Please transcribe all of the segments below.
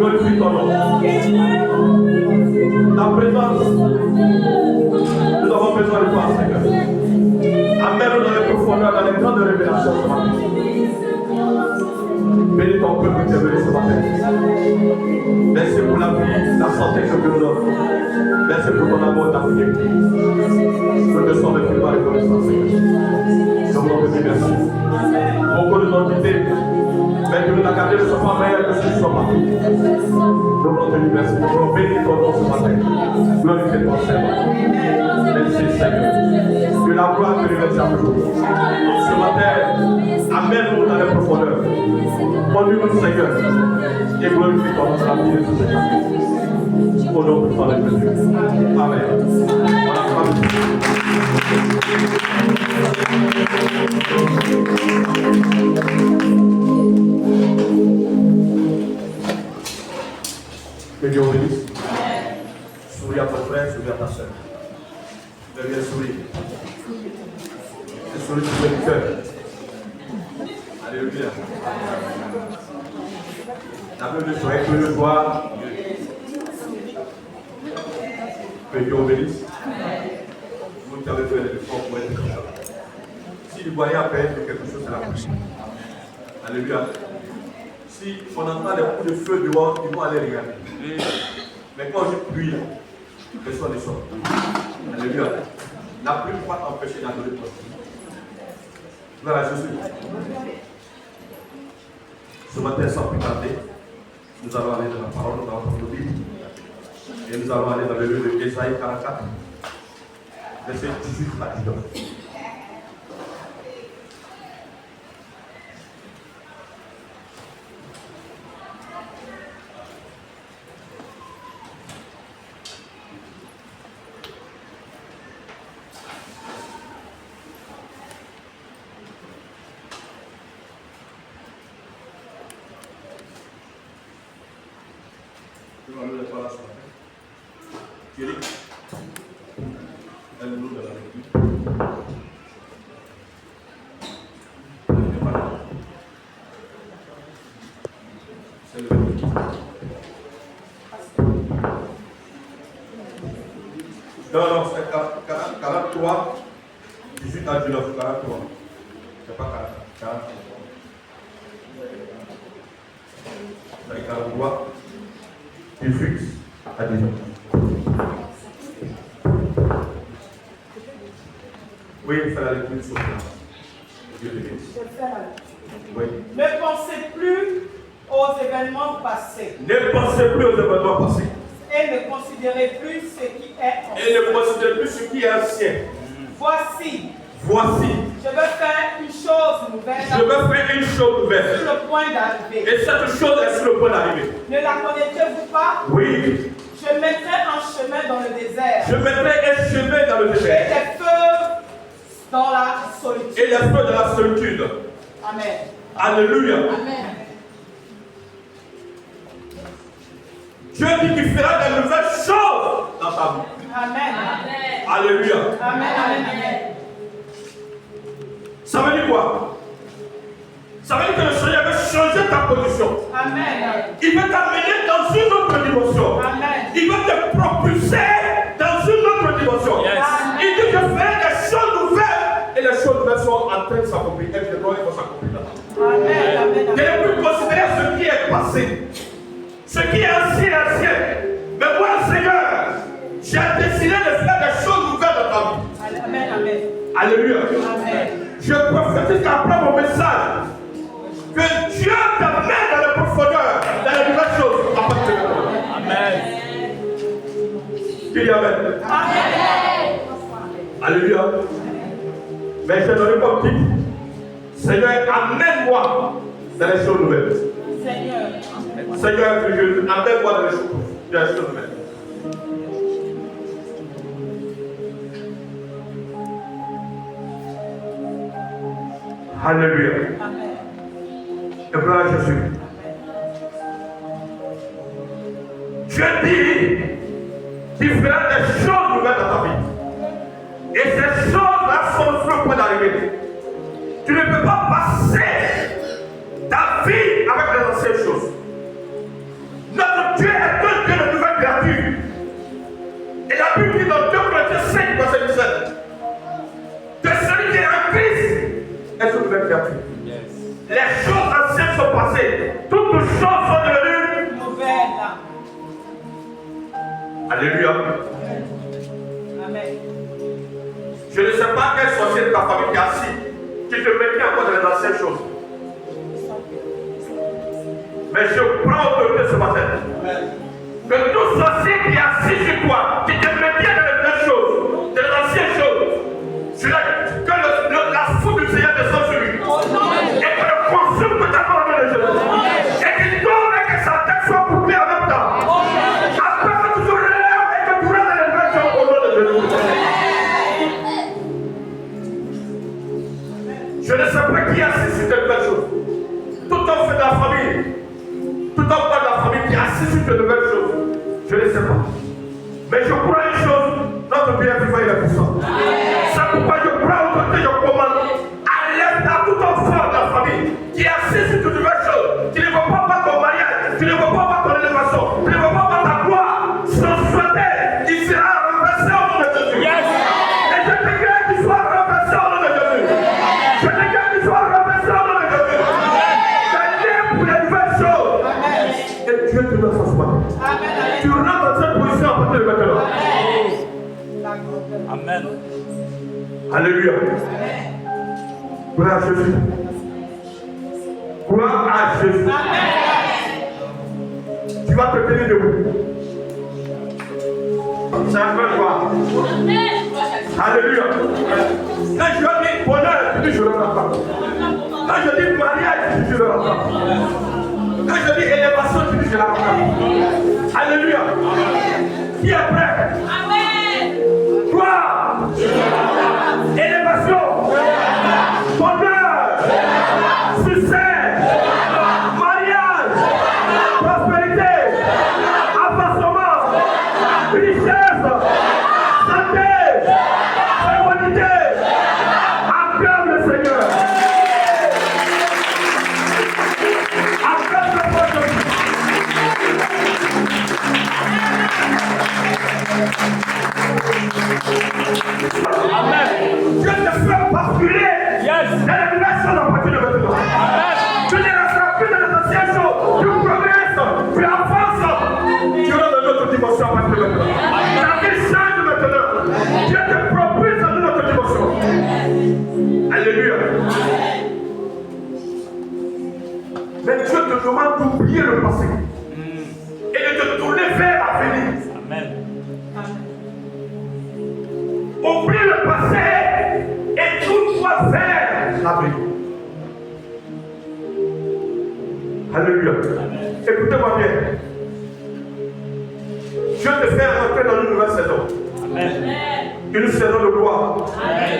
glorifie ton nom. Ta présence, nous avons besoin de toi, Seigneur. Amène-nous dans les profondeurs, dans les grandes révélations ce matin. Bénis ton peuple qui est venu ce matin. Merci pour la vie, la santé que tu nous donnes. Merci pour ton amour, ta fidélité. Nous te sommes infiniment reconnaissants, Seigneur. Nous voulons te dire merci. Beaucoup de nos quittés, mais que nous t'accorder ne sont pas meilleurs que ceux qui sont partis. Nous voulons te dire merci. Nous voulons bénir ton nom ce matin. Glorifier ton Seigneur. Merci, Seigneur. Que la gloire te révèle chaque jour. Ce matin, amène-nous dans les profondeurs. Conduis-nous, Seigneur, et glorifie ton nom dans la vie de Jésus. Au nom de ton Dieu. Amen. Que Dieu vous bénisse. Souris à ton frère, souris à ta soeur. Tu veux bien sourire. Et souris sur le cœur. Alléluia. La Bible dit que le voir. Que Dieu vous bénisse. Vous qui avez fait l'effort pour être comme ça. Si vous voyez à peine quelque chose, c'est la couche. Alléluia. Si on entend des coups de feu dehors, ils vont aller regarder. Mais quand je prie, personne ne sort. Alléluia. La pluie ne peut pas t'empêcher d'adorer toi. Gloire à Jésus. Ce matin, sans plus tarder, nous allons aller dans la parole, dans notre Bible. Et nous allons aller dans le livre de Ésaïe 44, verset 18 à 19. Non, c'est 43, 18 à 19, 43. C'est pas 40. C'est 43, 18 à 19. Oui, il fait la lecture sur place. Dieu te bénisse. Oui. Ne pensez plus aux événements passés. Ne pensez plus aux événements passés. Et ne considérez plus ce qui est ancien. Et ne considérez plus ce qui est ancien. Voici, je veux faire une chose nouvelle. Je veux faire une chose nouvelle. Sur le point d'arriver. Et cette chose est sur le point d'arriver. Ne la connaissez-vous pas? Oui. Je mettrai un chemin dans le désert. Je mettrai un chemin dans le Et désert. des feux dans la solitude. Et les feux de la solitude. Amen. Alléluia. Amen. Dieu dit qu'il fera de nouvelles choses dans ta vie. Amen. Alléluia. Amen. Amen. Ça veut dire quoi? Ça veut dire que le Seigneur veut changer ta position. Amen. Il veut t'amener dans une autre dimension. Amen. Il veut te propulser dans une autre dimension. Yes. Il dit que je ferai des choses nouvelles. Et les choses nouvelles sont en train de s'accomplir. Et je dois s'accomplir là. Amen. Je ne plus considérer ce qui est passé. Ce qui est ancien. Mais moi, Seigneur, j'ai décidé de faire des choses nouvelles dans ta vie. Amen. Amen. Alléluia. Amen. Je prophétise qu'après mon message, que Dieu t'amène dans les profondeurs, dans les nouvelles choses à partir de maintenant. Amen. Dis Amen. Amen. Alléluia. Mais je donne comme titre, Seigneur, amène-moi dans les choses nouvelles. Seigneur, amène-moi dans les choses nouvelles. Alléluia. Et gloire à Jésus. Dieu dit qu'il fera des choses nouvelles dans ta vie. Et ces choses-là sont sur le point d'arriver. Tu ne peux pas passer ta vie avec les anciennes choses. Notre nouvelle créature. Les choses anciennes sont passées. Toutes choses sont devenues nouvelles. Alléluia. Amen. Je ne sais pas quel sorcier de ta famille qui est assis, qui te mettait encore dans les anciennes choses. Mais je prends autorité ce matin. Que tout sorcier qui est assis sur toi, qui te mettait dans les nouvelles choses, dans les anciennes choses, que la foudre du Seigneur descende sur lui. Et que le consume que ta parole de Jésus. Et qu'il tombe et que sa tête soit coupée en même temps. Après que tu te relèves et que tu rentres dans les nouvelles choses au nom de Jésus. Je ne sais pas qui est assis sur de nouvelles choses. Tout homme fait de la famille, tout homme de la famille qui est assis sur de nouvelles choses. Je ne sais pas. Mais je crois une chose, notre bien vivant il est puissant. C'est pourquoi je prends autorité, je commande. Enlève à tout enfant de la famille qui est assis sur de nouvelles choses, qui ne veut pas voir ton mariage, qui ne veut pas voir ton élévation, qui ne veut pas voir ta gloire. Son souhait, il sera remplacé au nom de Jésus. Et je déclare qu'il soit remplacé au nom de Jésus. Je déclare qu'il soit remplacé au nom de Jésus. Pour les nouvelles choses. Et Dieu te donne ce matin. Tu rentres dans cette position à partir de maintenant. Amen. Alléluia. Gloire à Jésus. Gloire à Jésus. Tu vas te tenir debout. C'est un peu quoi. Alléluia. Quand je dis bonheur, tu dis je ne l'entends pas. Quand je dis mariage, tu dis je ne l'entends pas. Quand je dis élévation, tu dis je ne l'entends pas. Alléluia. Qui est prêt? Amen. Gloire. Élévation. Bonheur. Succès. Mariage. Prospérité. Avancement. Richesse. Santé. Fécondité. Acclame le Seigneur. Acclame le Seigneur. Amen. Dieu te fait basculer Yes. dans les nouvelles choses à partir de maintenant. Tu ne resteras plus dans les anciennes choses. Tu progresses, tu avances. Tu rentres dans notre dimension à partir de maintenant. Ta vie change maintenant. Dieu te propulse dans notre dimension. Alléluia. Mais Dieu te demande d'oublier le passé et de te tourner vers l'avenir. Amen. Oublie le passé et tourne-toi vers l'avenir. Alléluia. Écoutez-moi bien. Dieu te fait rentrer dans une nouvelle saison. Amen. Une saison de gloire. Amen.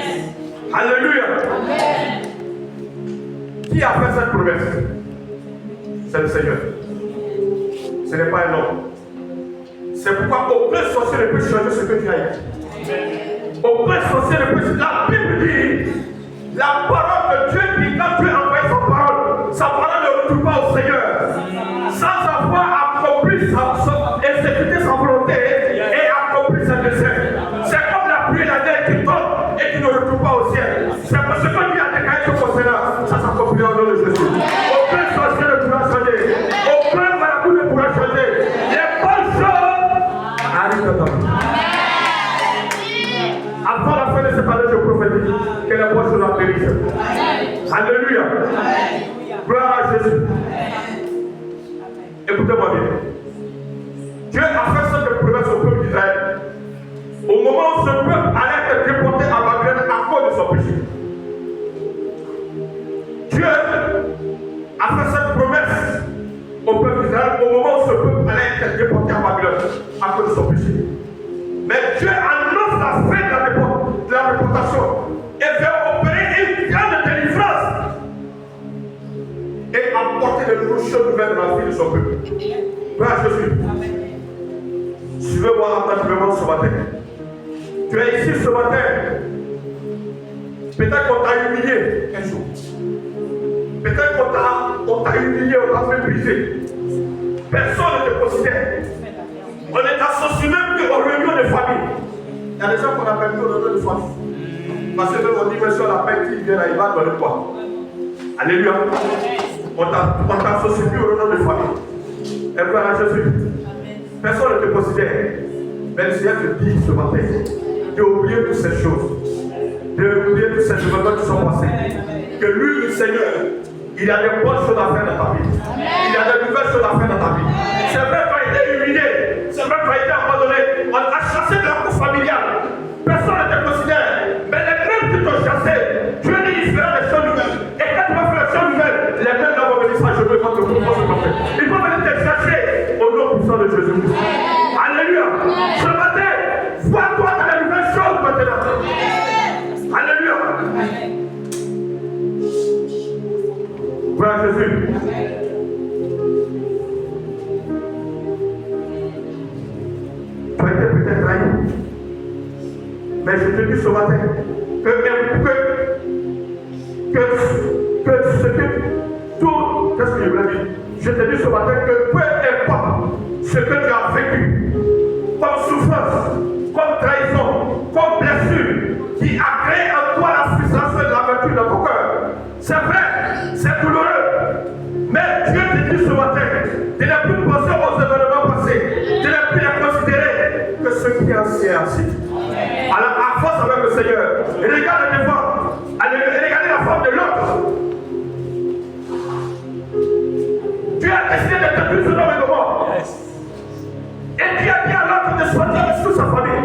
Alléluia. Qui a fait cette promesse? C'est le Seigneur. Ce n'est pas un homme. C'est pourquoi aucun sorcier ne peut changer ce que tu as dit. Aucun sorcier ne peut. La Bible dit, la parole de Dieu dit, quand Dieu a envoyé sa parole ne retourne pas au Seigneur. Sans avoir accompli exécuté sa volonté et accompli sa dessein. C'est comme la pluie et la neige qui tombe et qui ne retourne pas au ciel. C'est parce que Dieu a déclaré ce concernant, ça s'accomplira au nom de Jésus. Aucun sorcier ne pourra changer. Aucun marabout ne pourra changer. Les bonnes choses arrivent dans ta vie. Avant la fin de cette année, je prophétise que les bonnes choses atterrissent. Alléluia. Gloire à Jésus. Écoutez-moi bien. Dieu a fait cette promesse au peuple d'Israël. Au moment où ce peuple allait être déporté à Babylone à cause de son péché. Dieu a fait cette promesse au peuple d'Israël au moment où ce peuple allait être déporté à Babylone à cause de son péché. Mais Dieu annonce la fin de la déportation et veut opérer une grande délivrance et apporter de nouvelles choses nouvelles dans la vie de son peuple. Gloire à Jésus. Suivez-moi attentivement ce matin. Tu es ici ce matin. Peut-être qu'on t'a humilié un jour. Peut-être qu'on t'a humilié, on t'a méprisé. Personne ne te considère. On est associé même plus aux réunions de famille. Il y a des gens qu'on appelle plus aux réunions de famille. Parce que même on dit, monsieur, la paix qui vient là, il va donner quoi? Alléluia. On t'associe plus au nom de famille. Et gloire à Jésus. Personne ne te considère. Mais le Seigneur te dit ce matin d'oublier toutes ces choses. D'oublier tous ces événements qui sont passés. Que lui, le Seigneur, il a des bonnes choses à faire dans ta vie. Il a des nouvelles choses à faire dans ta vie. C'est vrai que tu as été humilié. C'est vrai que tu as été abandonné. On t'a chassé de la cour familiale. Personne ne te considère. Mais les mêmes qui t'ont chassé, Dieu dit il fera des choses nouvelles. Et quand tu vas faire des choses nouvelles, les mêmes vont venir s'achever contre vous. Ils vont venir te chercher au nom puissant de Jésus. Alléluia. Ce matin, vois-toi dans les nouvelles choses maintenant. Alléluia. Gloire à Jésus. Tu as été peut-être trahi. Mais je te dis ce matin que ce que tout, qu'est-ce que je voulais dire? Je te dis ce matin que peu importe ce que tu as vécu, comme souffrance, comme trahison, comme blessure, qui a créé en toi la frustration et l'amertume dans ton cœur. C'est vrai, c'est douloureux. Mais Dieu te dit ce matin de ne plus penser aux événements passés, de ne plus les considérer que ce qui est ancien ainsi. Alors avance avec le Seigneur. Regarde devant. Regardez la forme de l'autre. Tu as décidé de te tuer ce nom et de mort. Et tu as dit à l'autre de sortir de toute sa famille.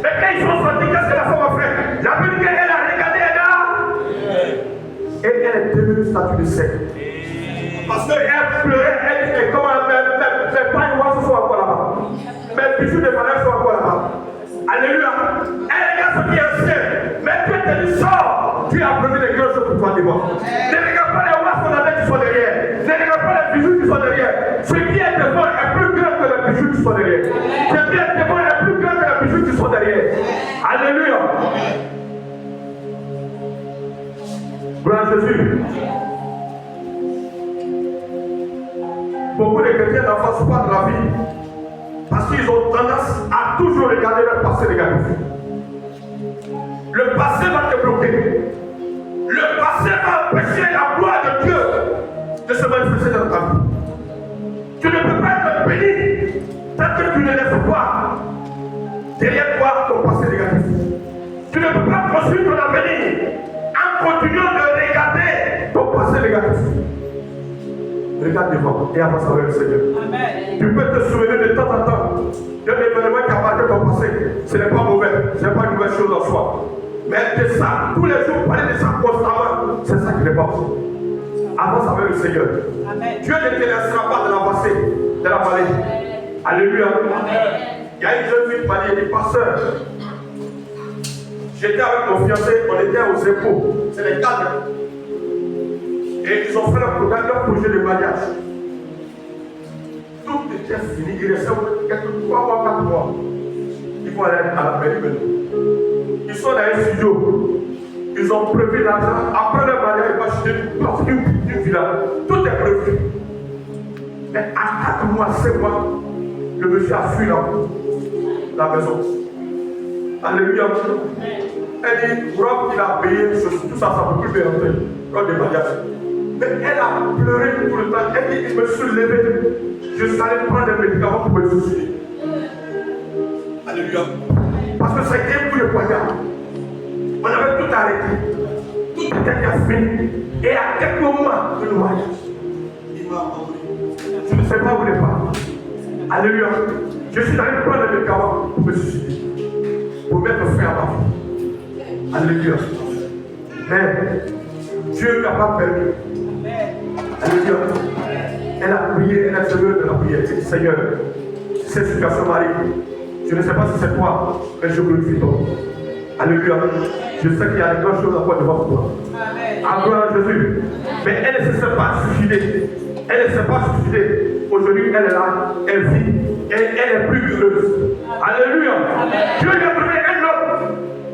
Mais quand ils sont sortis, qu'est-ce que la femme a fait? La Bible dit qu'elle a regardé et elle est devenue statue de sel. Parce qu'elle pleurait, elle disait comment mes pailles sont encore là-bas. Mes bijoux de valeur sont encore là-bas. Alléluia. Elle regarde ce qui est ancien. Mais Dieu te dit sors. Tu as prévu des grandes choses pour toi devant. Ne regarde pas les rois fondaments qui sont derrière. Ne regarde pas les bijoux qui sont derrière. Ce qui est devant est plus grand que les bijoux qui sont derrière. Ce qui est devant est plus grand que les bijoux qui sont derrière. Alléluia. Gloire à Jésus. Beaucoup de chrétiens n'avancent pas de la vie parce qu'ils ont tendance à toujours regarder leur passé négatif. Le passé va te bloquer. Le passé va empêcher la gloire de Dieu de se manifester dans ta vie. Tu ne peux pas être béni tant que tu ne laisses pas derrière toi ton passé négatif. Tu ne peux pas construire ton avenir en continuant de regarder ton passé négatif. Regarde devant et avance avec le Seigneur. Amen. Tu peux te souvenir de temps en temps d'un événement qui a marqué ton passé. Ce n'est pas mauvais, ce n'est pas une mauvaise chose en soi. Mais de ça, tous les jours, parler de ça constamment, c'est ça qui n'est pas bon. Avance avec le Seigneur. Amen. Dieu ne te laissera pas de la passer, de la vallée. Alléluia. Amen. Il y a une jeune fille qui m'a dit, elle dit, pasteur, j'étais avec mon fiancé, on était aux impôts. C'est les cadres. Et ils ont fait leur projet de mariage. Tout était fini. Il restait quelques 3 mois, 4 mois. Ils vont aller à la mairie maintenant. Ils sont dans un studio. Ils ont prévu l'argent. Après le mariage, ils vont acheter une villa. Tout est prévu. Mais à 4 mois, 5 mois, le monsieur a fui la maison. Alléluia. Elle dit, Rob, il a payé tout ça, ça ne peut plus rentrer. Lors des mariages. Mais elle a pleuré tout le temps. Elle dit, je me suis levé. Je suis allé prendre des médicaments pour me suicider. Alléluia. Parce que ça a été un coup de poignard. On avait tout arrêté. Tout était fini. Et à quelques moments de nos mariages, il m'a abandonné. Je ne sais pas où il est parti. Alléluia. Je suis allé prendre des médicaments pour me suicider. Pour mettre fin à ma vie. Alléluia. Mais Dieu n'a pas permis. Alléluia. Elle a prié, elle a semé de la prière. Elle dit, Seigneur, cette situation m'arrive. Je ne sais pas si c'est toi, mais je glorifie toi. Alléluia. Je sais qu'il y a des grandes choses à faire devant toi. En gloire à Jésus. Mais elle ne se sait pas suicider. Elle ne s'est pas suicidée. Aujourd'hui, elle est là, elle vit, et elle est plus heureuse. Alléluia. Dieu lui a trouvé un homme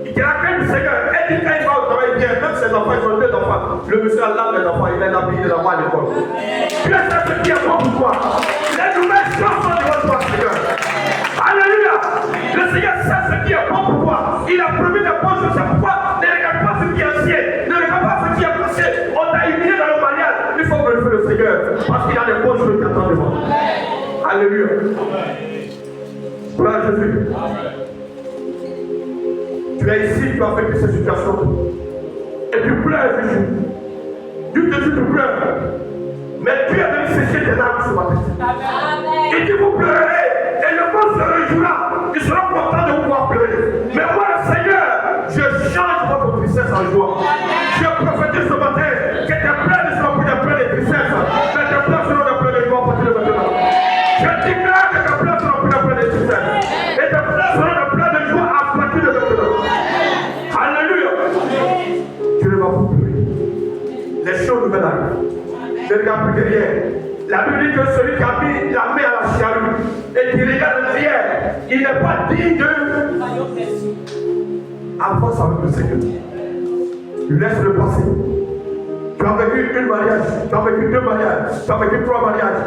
qui a la crainte du Seigneur. Elle dit quand il va au travail, bien, même ses enfants, ils ont 2 enfants. Le monsieur a l'âme des enfants, il est là, il est là-bas à l'école. Dieu sait ce qui est bon pour toi. Les nouvelles choses sont devant toi, Seigneur. Alléluia. Le Seigneur sait ce qui est bon pour toi. Il a promis de bonnes choses, c'est pourquoi ne regarde pas ce qui est ancien. Ne regarde pas ce qui est passé. On Alléluia. Gloire à Jésus. Tu es ici, tu as vécu cette situation. Et tu pleures, Jésus. Dieu te dit tu pleures. Mais Dieu a venu sécher tes larmes ce matin. Il dit vous pleurez. Et le monde se réjouira. Ils seront contents de vous voir pleurer. Mais moi, le Seigneur, je change votre tristesse en joie. Je prophétise ce matin que tes pleurs ne seront plus des pleurs de tristesse, mais tes pleurs seront des pleurs de joie à partir de maintenant. Je déclare que tes pleurs seront plus des pleurs de tristesse. Et tes pleurs seront des pleurs de joie à partir de maintenant. Alléluia. Tu ne vas pas pleurer. Les choses nouvelles arrivent. Ne regarde plus derrière. La Bible dit que celui qui a mis la main à la charrue et qui regarde derrière, il n'est pas digne de. Avance avec le Seigneur. Laisse-le passer. Tu as vécu une mariage, tu as vécu 2 mariages, tu as vécu 3 mariages.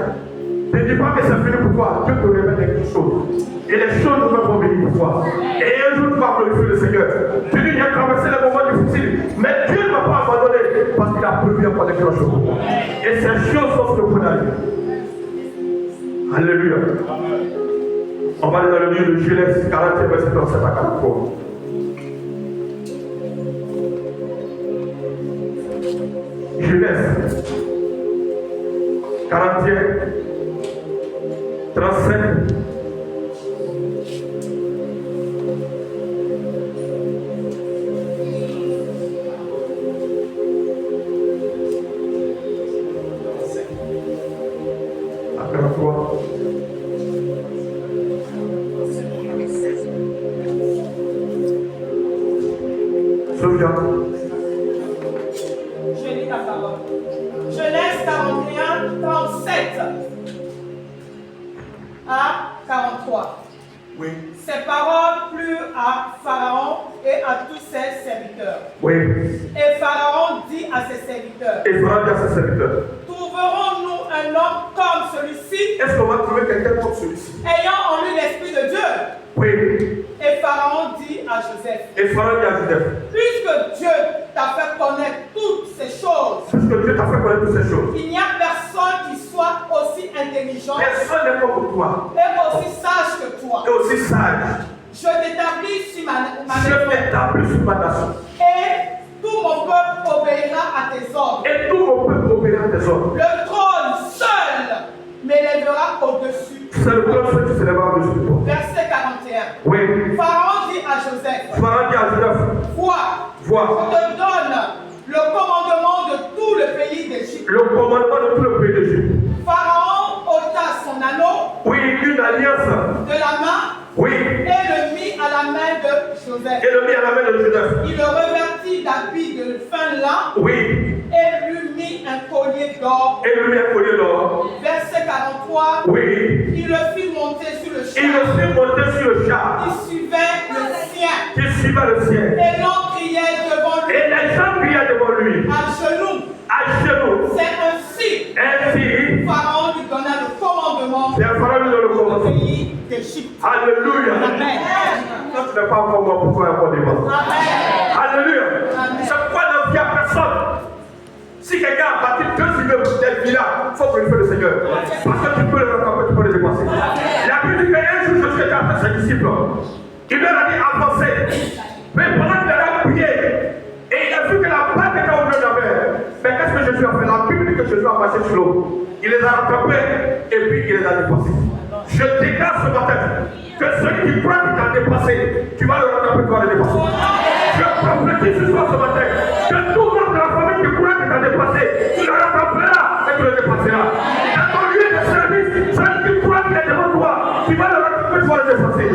Ne dis pas que c'est fini pour toi. Dieu te révèle quelque chose. Et les choses nouvelles vont venir pour toi. Et un jour tu vas glorifier le Seigneur. Tu dis, il a traversé les moments difficiles. Mais Dieu ne m'a pas abandonné parce qu'il a prévu encore des grandes choses. Et ces choses sont ce que vous avez. Alléluia. On va aller dans le livre de Genèse 41, verset 37 à 43. Genèse 41, 37. À 43. Souviens. Je lis la parole. Genèse 41, 37 à 43. Oui. Ces paroles plurent à Pharaon et à tous ses serviteurs. Oui. Et Pharaon dit à ses serviteurs, Et Pharaon dit à ses serviteurs, trouverons-nous un homme comme celui-ci, est-ce qu'on va trouver quelqu'un comme celui-ci? ayant en lui l'Esprit de Dieu? Oui. Et Pharaon dit à Joseph, Et Pharaon dit à Joseph, puisque Dieu t'a fait connaître toutes ces choses, puisque Dieu t'a fait connaître toutes ces choses, il n'y a personne qui soit aussi intelligent personne n'est comme toi, et aussi sage que toi. et aussi sage. Je t'établis sur ma Je maison m'établis sur ma nation, et tout mon peuple obéira à tes ordres. et tout mon peuple obéira à tes ordres. Le trône seul m'élèvera au-dessus. C'est le trône qui s'élèvera au-dessus de toi. Verset 41. Oui. Pharaon dit à Joseph, Pharaon dit à Joseph, vois, vois, je te donne le commandement de tout le pays d'Égypte. le commandement de tout le pays d'Égypte. Pharaon ôta son anneau Oui, une alliance. de la main Oui. et le mit à la main de Joseph. Et le mit à la main de Joseph. Il le revêtit d'habits de fin lin Oui. et lui mit un collier d'or. Et lui a collé l'or. Verset 43. Oui. Il le fit monter sur le Il le char. fit monter sur le char. Il suivait le sien. Qui suivait le ciel. Et l'on criait devant lui Et les gens criaient devant lui. à genoux. À genoux. C'est ainsi. Ainsi. Pharaon lui donna le commandement C'est Pharaon lui donne le au commandement. pays d'Égypte. Alléluia. Amen. Toi, tu n'es pas encore mort pour toi encore devant. Amen. Alléluia. Amen. C'est pourquoi ne vient personne. Si quelqu'un a bâti 2 immeubles des villas, il faut glorifier le Seigneur. Parce que tu peux le rattraper, tu peux le dépasser. La Bible dit qu'un jour, Jésus était avec ses disciples. Il leur a dit avancer. Mais pendant qu'il a prié, et il a vu que la barque était au milieu de la mer. Mais qu'est-ce que Jésus a fait? La Bible dit que Jésus a marché sur l'eau. Il les a rattrapés et puis il les a dépassés. Je déclare ce matin que celui qui croit qu'il t'a dépassé, tu vas le rattraper, tu vas le dépasser. Je prophétise ce soir ce matin que tout le monde de la famille qui croit qu'il t'a dépassé, tu le rattraperas et tu le dépasseras. Dans ton lieu de service, celui qui croit qu'il est devant toi, tu vas le rattraper, tu vas le dépasser.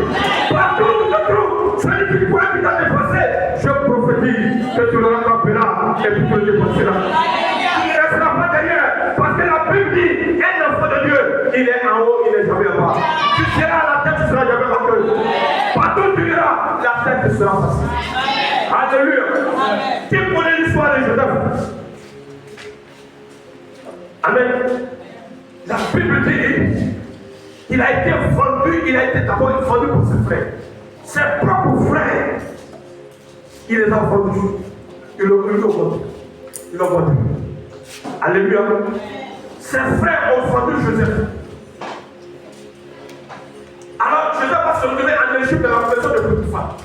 Partout où tu te trouves, celui qui croit qu'il t'a dépassé, je prophétise que tu le rattraperas et puis tu le dépasseras. Tu ne resteras pas derrière parce que la Bible dit un enfant de Dieu, il est en haut, il n'est jamais en bas. Tu seras à la tête, tu seras jamais en queue. Partout où tu iras, la tête te sera facile. Alléluia. Qui connaît l'histoire de Joseph? Amen. La Bible dit qu'il a été vendu, il a été d'abord vendu pour ses frères. Ses propres frères, il les a vendus. Ils l'ont vendu. Ils l'ont vendu. Alléluia. Ses frères ont vendu Joseph. dans la maison de Potiphar.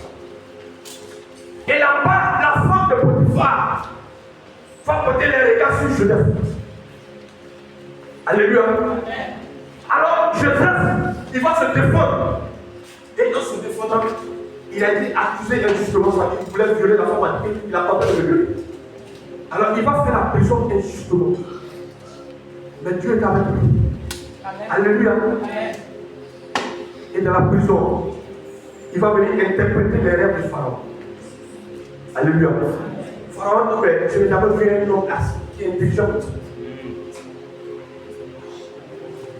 Et là-bas, la femme de Potiphar va porter les regards sur Joseph. Alléluia. Alors, Joseph, il va se défendre. Et dans se défendant, il a été accusé injustement. Il voulait violer la femme, il n'a pas pu le violer. Alors, il va faire la prison injustement. Mais Dieu est avec lui. Amen. Alléluia. Amen. Et dans la prison, il va venir interpréter les rêves du Pharaon. Alléluia. Pharaon, non, mais je n'ai jamais vu un homme qui est intelligent.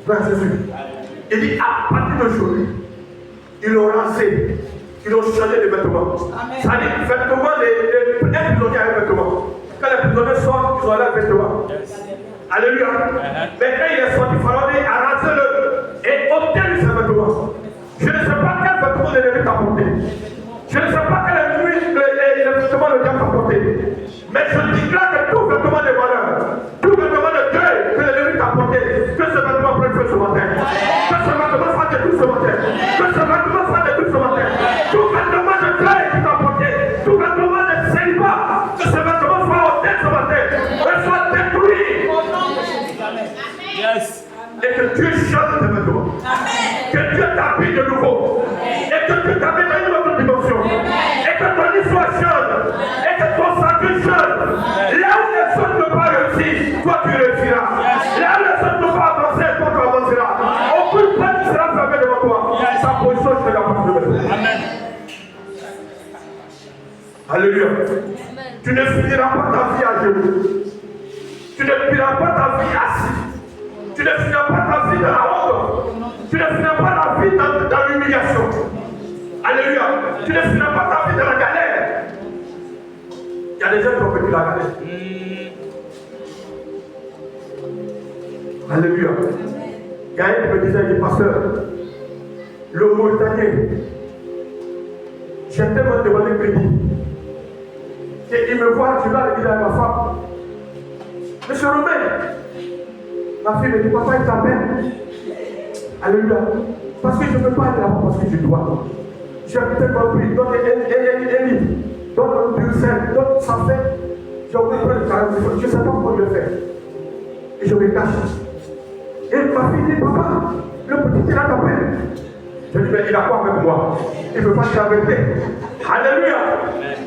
Frère Jésus. Il dit à partir d'aujourd'hui, ils l'ont rasé, ils ont changé de vêtements. Ça dit, vêtements, les prisonniers avaient vêtements. Quand les prisonniers sortent, ils ont leurs vêtements. Alléluia. Mais quand il est sorti, Pharaon dit à raser-le et ôtez-lui ses vêtements. Je ne sais pas quel vêtement l'ennemi t'a porté. Je ne sais pas quel vêtement le diable t'a porté. Mais je déclare que tout vêtement de valeur, tout vêtement de deuil que l'ennemi t'a porté, que ce vêtement prenne feu ce matin. Que ce vêtement soit détruit ce matin. Que ce vêtement soit détruit ce matin. Tout vêtement de deuil qui t'a porté, tout vêtement de célibat, que ce vêtement soit ôté ce matin. Que soit détruit. Yes. Et que Dieu change tes vêtements. Que Dieu t'habille de nouveau. Et que Dieu t'habille dans une autre dimension. Et que ton histoire change. Et que ton salut change. Là où les autres ne peuvent pas réussir, toi tu réussiras. Là où les autres ne peuvent pas avancer, toi tu avanceras. Aucune porte ne sera fermée devant toi. Sa position je te la porte de maintenant. Amen. Alléluia. Tu ne finiras pas ta vie à genoux. Tu ne finiras pas ta vie assis. Tu ne finiras pas ta vie dans la honte. Tu ne finiras pas la vie dans l'humiliation. Alléluia. Tu ne finiras pas ta vie dans la galère. Il y a des gens qui ont vécu la galère. Alléluia. Il y a un qui me disait, il dit, pasteur, le Mauritanien, j'ai tellement demandé crédit. Et il me voit, je vais aller dire à ma femme, Monsieur Romain, ma fille me dit, papa, il t'appelle. Alléluia. Parce que je ne peux pas aller là-bas parce que je dois. J'ai tellement pris. Donne un livre. Donne un Bruxelles. Donne ça fait. J'ai oublié de prendre le carré. Je ne sais pas comment je le fais. Et je me cache. Et ma fille dit, papa, le petit il a t'appelle. Je dis, mais il a quoi avec moi? Il ne veut pas dire la vérité. Alléluia.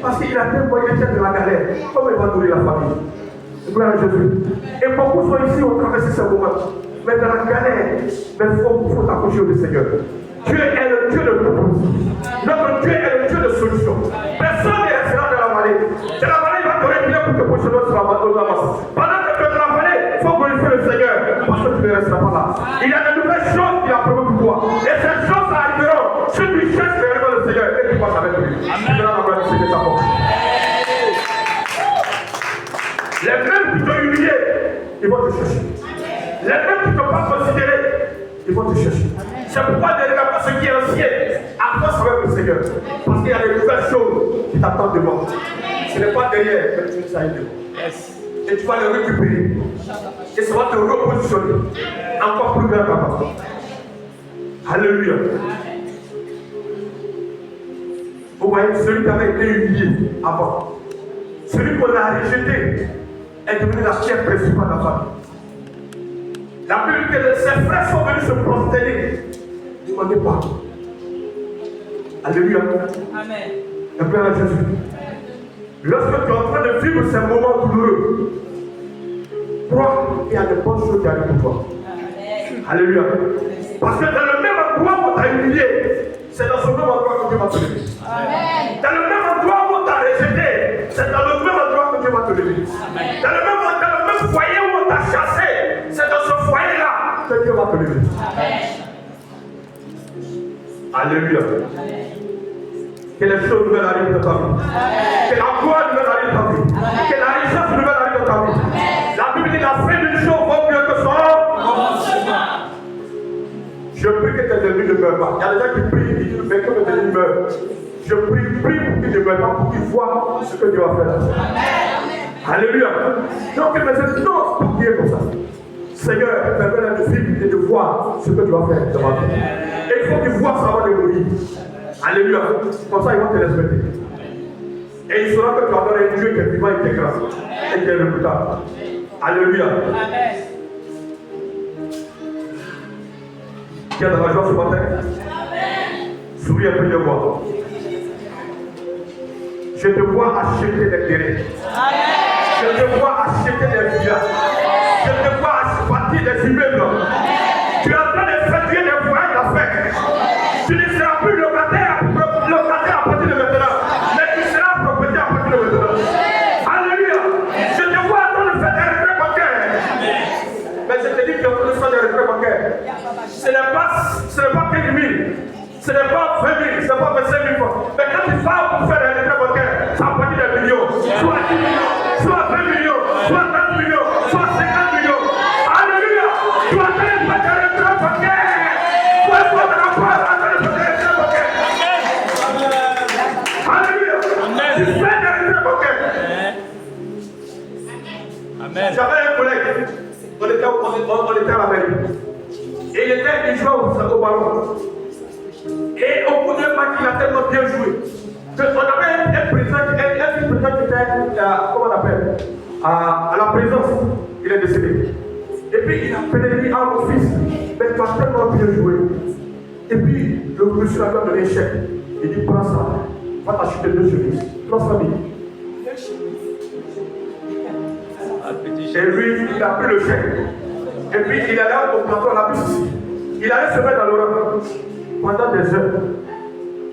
Parce qu'il a tellement été de la galère. Comment il va nourrir la famille? Gloire à Jésus. Et beaucoup sont ici, ont traversé ce moment. Mais dans la galère, il faut t'accrocher au Seigneur. Dieu est le Dieu de tout. Notre Dieu est le Dieu de solution. Personne ne restera dans la vallée. Dans la vallée, il va te réunir pour te positionner sur la masse. Pendant que tu es dans la vallée, il faut glorifier le Seigneur. Parce que tu ne resteras pas là. Il y a de nouvelles choses qui ont prévues pour toi. Et ces choses arriveront. Si tu cherches réellement le Seigneur, et tu passes avec lui. Amen. La gloire du Seigneur t'apporte. Les mêmes qui t'ont humilié, ils vont te chercher. Les mêmes qui ne t'ont pas considéré, ils vont te chercher. C'est pourquoi ne regarde pas ce qui est ancien. Avance avec le Seigneur. Parce qu'il y a de nouvelles choses qui t'attendent devant. Ce n'est pas derrière, mais tu es devant. Et tu vas les récupérer. Et ça va te repositionner. Encore plus grand qu'avant. Alléluia. Vous voyez, celui qui avait été humilié avant, celui qu'on a rejeté, est devenu la pierre principale de la famille. La Bible dit que ses frères sont venus se prosterner. Demandez pardon. Alléluia. Amen. Et gloire à Jésus. Lorsque tu es en train de vivre ces moments douloureux, crois qu'il y a de bonnes choses qui arrivent pour toi. Amen. Alléluia. Parce que dans le même endroit où on t'a humilié, c'est dans ce même endroit que Dieu va te lever. Amen. Dans le même endroit où on t'a rejeté, c'est dans le même endroit que Dieu va te lever. Amen. Dans le même foyer où on t'a chassé, c'est dans ce foyer-là que Dieu va te lever. Amen. Alléluia. Amen. Que les choses nouvelles arrivent dans ta vie. Que la gloire nouvelle arrive dans ta vie. Que la richesse nouvelle arrive dans ta vie. La Bible dit la fin d'une chose vaut mieux que son commencement. Je prie que tes ennemis ne meurent pas. Il y a des gens qui prient et disent mais que mes ennemis meurent. Je prie pour qu'ils ne meurent pas, pour qu'ils voient ce que Dieu va faire. Alléluia. Donc mes ennemis, non, pas prier comme ça. Seigneur, permets-leur de vivre et de voir ce que tu vas faire dans ma vie. Et il faut qu'ils voient ça avant de mourir. Alléluia. Comme ça, ils vont te respecter. Et il saura que tu adores un Dieu qui est vivant et qui est grand. Et qui est redoutable. Alléluia. Amen. Qui est dans la joie ce matin? Souris un peu de moi. Je te vois acheter des terrains. Je te vois acheter des villas. Je te vois bâtir des immeubles. Tu es en train de faire des foyers d'affaires. Tu ne seras plus locataire à partir de maintenant. Mais tu seras propriétaire à partir de maintenant. Alléluia. Je te vois en train de faire des retraits bancaires. Mais je te dis que tu es en train de faire des retraits bancaires. Ce n'est pas 15 000. Ce n'est pas 20 000, ce n'est pas 25 000 francs. Mais quand tu vas pour faire des retraits bancaires, ça va partir des millions. Soit 10 millions, soit 20 millions, soit 30 millions, soit 50 millions. Alléluia. Tu vas faire des retraits bancaires. Tu vas faire des retraits bancaires. Alléluia. Tu fais des retraits bancaires. Amen. J'avais un collègue, on était à la mairie. Et il jouait au ballon. Et au bout d'un match, il a tellement bien joué qu'on avait un président qui était, comment on appelle, à la présence. Il est décédé. Et puis il a appelé à mon fils, mais tu as tellement bien joué. Et puis le monsieur a donné un chèque. Il dit prends ça, va t'acheter 2 chemises, 300 000. Et lui, il a pris le chèque. Et puis il allait au plateau à la piste. Il allait se mettre dans l'oreille pendant des heures.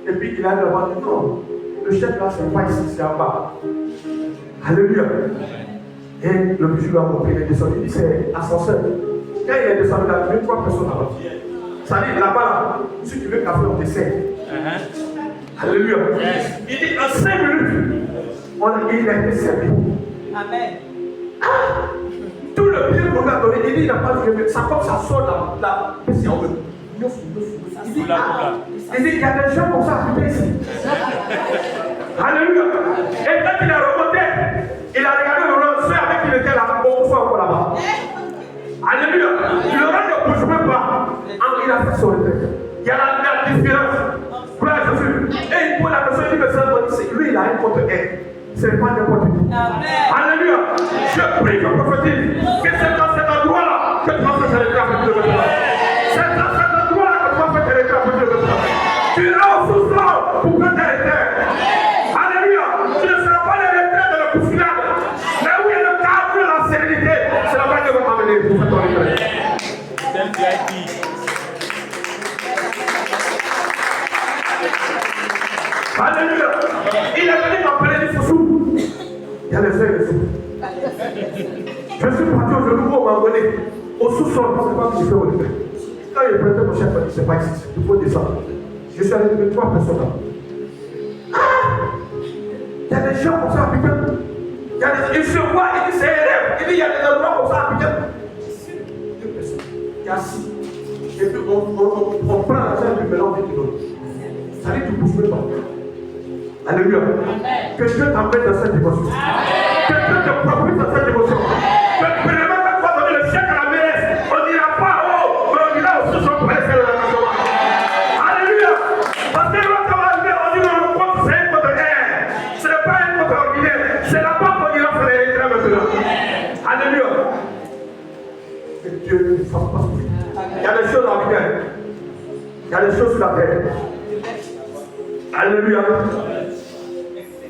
Et puis il a dit non, le chef là c'est pas ici, c'est en bas. Alléluia. Et le monsieur l'a compris, il est descendu, il dit c'est ascenseur. Quand il est descendu, il a vu 3 personnes là-bas. Ça dit là-bas, si tu veux café, on te sert. Alléluia. Il dit en 5 minutes, il a été servi. Amen. Tout le bien qu'on a donné, il dit il n'a pas de ça comme ça sort là. Il dit il y a des gens comme ça à ici. Alléluia. Et quand il a remonté, il a regardé le ceux avec qui il était là, beaucoup fois encore là-bas. Alléluia. Le rang ne bouge même pas. Il a fait son retrait. Il y a la différence. Gloire à Jésus. Et il pose la personne, il dit, mais lui, il a un contre elle. Ce n'est pas n'importe qui. Alléluia. Je prie, je prophétise que c'est dans cet endroit-là que tu vas faire tes retraits à partir de maintenant. C'est dans cet endroit-là que tu vas faire tes retraits à partir de maintenant. Tu iras au sous-sol pour faire tes retraits. Alléluia. Tu ne seras pas les retraits de la bousculade. Mais où est le cadre de la sérénité? C'est là-bas que va t'amener pour faire ton retrait. Alléluia. Il est venu m'appeler du Foussou. Il y a les uns et les autres. Je suis parti au genou au Mangonné, au sous-sol, parce que pas que je fais au retrait. Quand il prêtait mon chef, il dit c'est pas ici, il faut descendre. Je suis allé trouver 3 personnes là. Il y a des gens comme ça à Pékin. Il se voit, il dit c'est un rêve. Il dit il y a des endroits comme ça à Pékin. 2 personnes. Il y a 6. Et puis on prend l'argent du mélange et du donne. Ça dit, tu ne bouges pas. Alléluia. Que Dieu t'emmène dans cette dimension. Que Dieu te propulse dans cette dimension. Que premièrement, quand tu vas donner le chèque à la mairesse, on ne dira pas, oh, mais on dira au sous-sol pour aller faire le rassemblement. Alléluia. Parce que quand on va arriver, on dit, non, le compte, c'est un compte air. Ce n'est pas un compte ordinaire. C'est là-bas qu'on ira faire les retraits maintenant. Alléluia. Que Dieu ne fasse pas souffrir. Il y a des choses en vie. Il y a des choses sur la terre. Alléluia.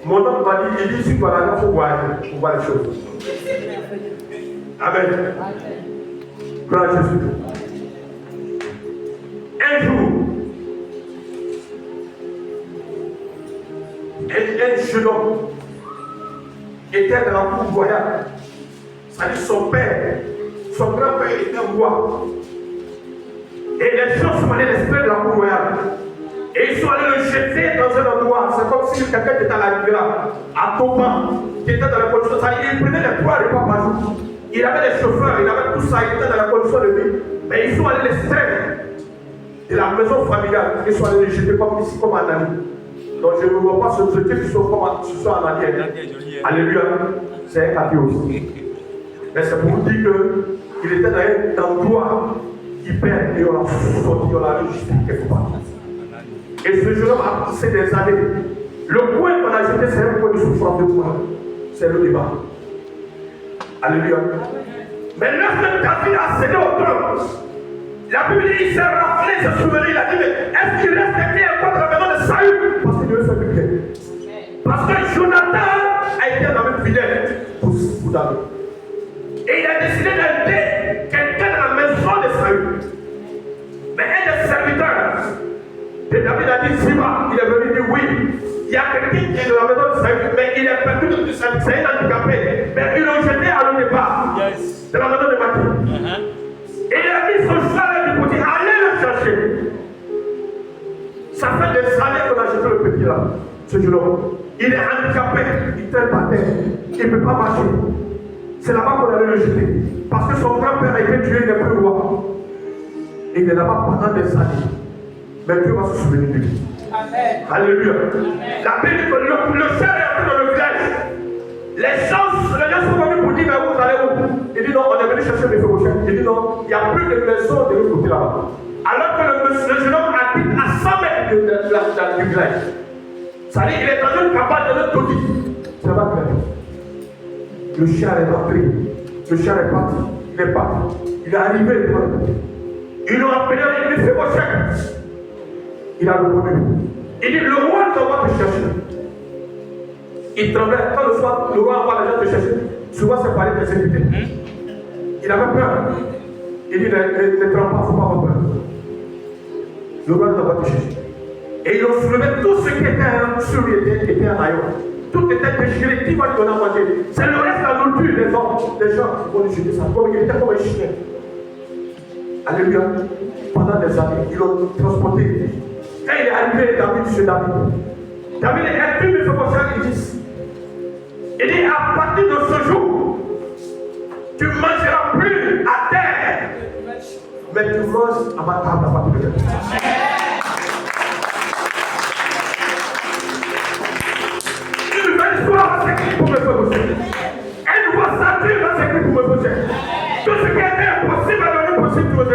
Mon homme m'a dit, il dit, si tu vas là, il faut voir les choses. Amen. Gloire à Jésus. Un jour, un jeune homme était dans la cour royale. Ça dit son père, son grand-père était roi. Et les gens sont allés l'extraire de la cour royale. Et ils sont allés le jeter dans un endroit. C'est comme si quelqu'un qui était à la rivière, à Topan, qui était dans la condition. Il prenait les 3 repas par jour. Il avait des chauffeurs, il avait tout ça, il était dans la condition de vie. Mais ils sont allés l'extraire de la maison familiale. Ils sont allés le jeter comme ici, comme en Annie. Donc je ne vois pas ce jeter qui sont en Annie. Alléluia. C'est un cadeau aussi. Mais c'est pour vous dire qu'il était dans un endroit hyper et on l'a sorti, on l'a registré quelque part. Et ce jeune homme a poussé des années. Le point qu'on a jeté, c'est un point de souffrance de quoi? C'est le débat. Alléluia. Mais lorsque David a cédé au trône, la Bible dit qu'il s'est rappelé ce souvenir. Il a dit, mais est-ce qu'il reste quelqu'un contre la maison de Saül? Parce qu'il devait faire du bien. Parce que Jonathan a été un homme fidèle pour David. Et il a décidé d'aider quelqu'un dans la maison de Saül. Mais un des serviteurs de David a dit, Ziba, il est venu dire oui. Il y a quelqu'un qui est dans la maison de Saül, mais il est perdu de tout ça. C'est un handicapé. Mais ils l'ont jeté à le départ de la maison de Mathilde. Et il a mis son cheval du côté, allez le chercher. Ça fait des années qu'on a jeté le petit là, ce jeune homme. Il est handicapé, il traîne par terre, il ne peut pas marcher. C'est là-bas qu'on allait le jeter. Parce que son grand-père a été tué, il n'est plus roi. Il est là-bas pendant des années. Mais Dieu va se souvenir de lui. Amen. Alléluia. La Bible dit que le cher est entré dans le village. Les gens sont venus pour dire, mais vous allez où? Il dit non, on est venu chercher des feux. Il dit non, il n'y a plus de maison de l'autre côté là-bas. Alors que le jeune homme habite à 100 mètres du village. Ça dit, il est dans une cabane de notre côté. Ça va clair. Le chien est rentré. Le chien est parti. Il est parti. Il est arrivé devant le côté. Ils l'ont appelé, il dit, fais vos chèques. Il a reconnu. Il dit, le roi doit te chercher. Il tremblait. Quand le soir, le roi envoie les gens te chercher, souvent c'est par les exécutés. Il avait peur. Il dit, ne tremble pas, il ne faut pas avoir peur. Le roi doit te chercher. Et ils ont soulevé tout ce qui était sur lui, était en ailleurs. Tout était déchiré, qui va lui donner à manger. C'est le reste de la nourriture des gens qui vont lui jeter ça. Comme il était comme un chien. Alléluia. Pendant des années, ils l'ont transporté. Quand il est arrivé, David, chez David, David est plus de ce qu'il dit. Il dit, à partir de ce jour, tu ne mangeras plus à terre, mais tu manges à ma table à partir de maintenant. Une nouvelle histoire va s'écrire pour me faire bosser. Une voix sacrée va s'écrire pour me bosser. Tout ce qui était impossible est devenu possible pour me.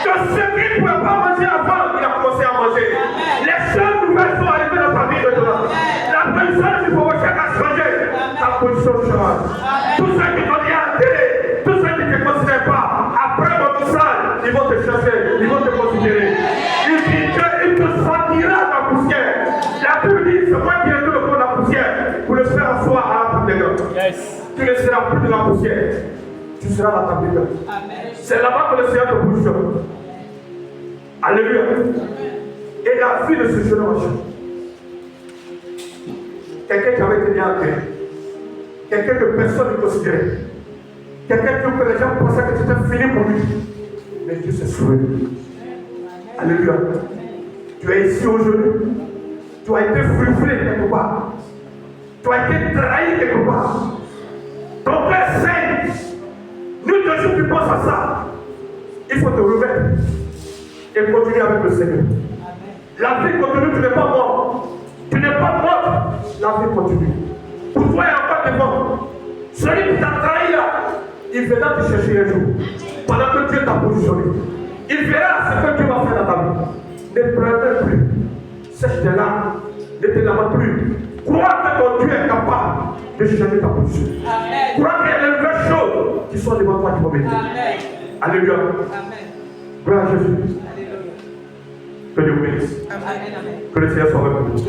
Que ce qui ne pouvait pas manger avant, il a commencé à manger. Les choses nouvelles sont arrivées dans ta vie maintenant. La position du pauvre chèque a changé. Ta position change. Tous ceux qui t'ont dit à la télé, tous ceux qui ne te considèrent pas, après mon message, ils vont te chercher, ils vont te considérer. Il te sentira dans la poussière. La Bible dit, c'est moi qui ai tout le fond de la poussière pour le faire asseoir à la table des gars. Tu ne seras plus de la poussière. Tu seras à la table des gars. C'est là-bas que le Seigneur te positionne. Alléluia. Et la vie de ce jeune homme, quelqu'un qui avait été bien entré, quelqu'un que personne ne considérait, quelqu'un que les gens pensaient que c'était fini pour lui. Mais Dieu s'est souvenu. Alléluia. Tu es ici aujourd'hui. Tu as été frustré quelque part. Tu as été trahi quelque part. Ton cœur saigne. Nous deux jours tu penses à ça. Il faut te remettre et continuer avec le Seigneur. La vie continue, tu n'es pas mort. Tu n'es pas mort. La vie continue. Pour toi, il y a encore des morts. Celui qui t'a trahi là, il viendra te chercher un jour. Pendant que Dieu t'a positionné. Il verra ce que Dieu va faire dans ta vie. Ne pleure plus. Sèche tes larmes. Ne te lamente plus. Crois que ton Dieu est capable de changer ta position. Crois qu'il y a de nouvelles choses qui sont devant toi qui vont venir. Alléluia. Gloire à Jésus. Que Dieu vous bénisse. Que le Seigneur soit avec vous.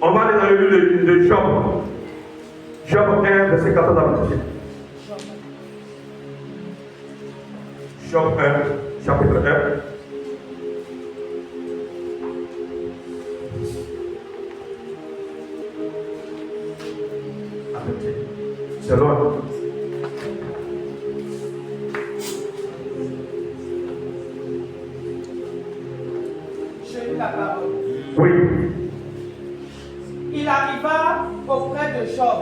On va aller dans le livre de Job. Job 1, verset 14 à 21. Job 1, chapitre 1. C'est loin. Je lis la parole. Oui. Il arriva auprès de Job.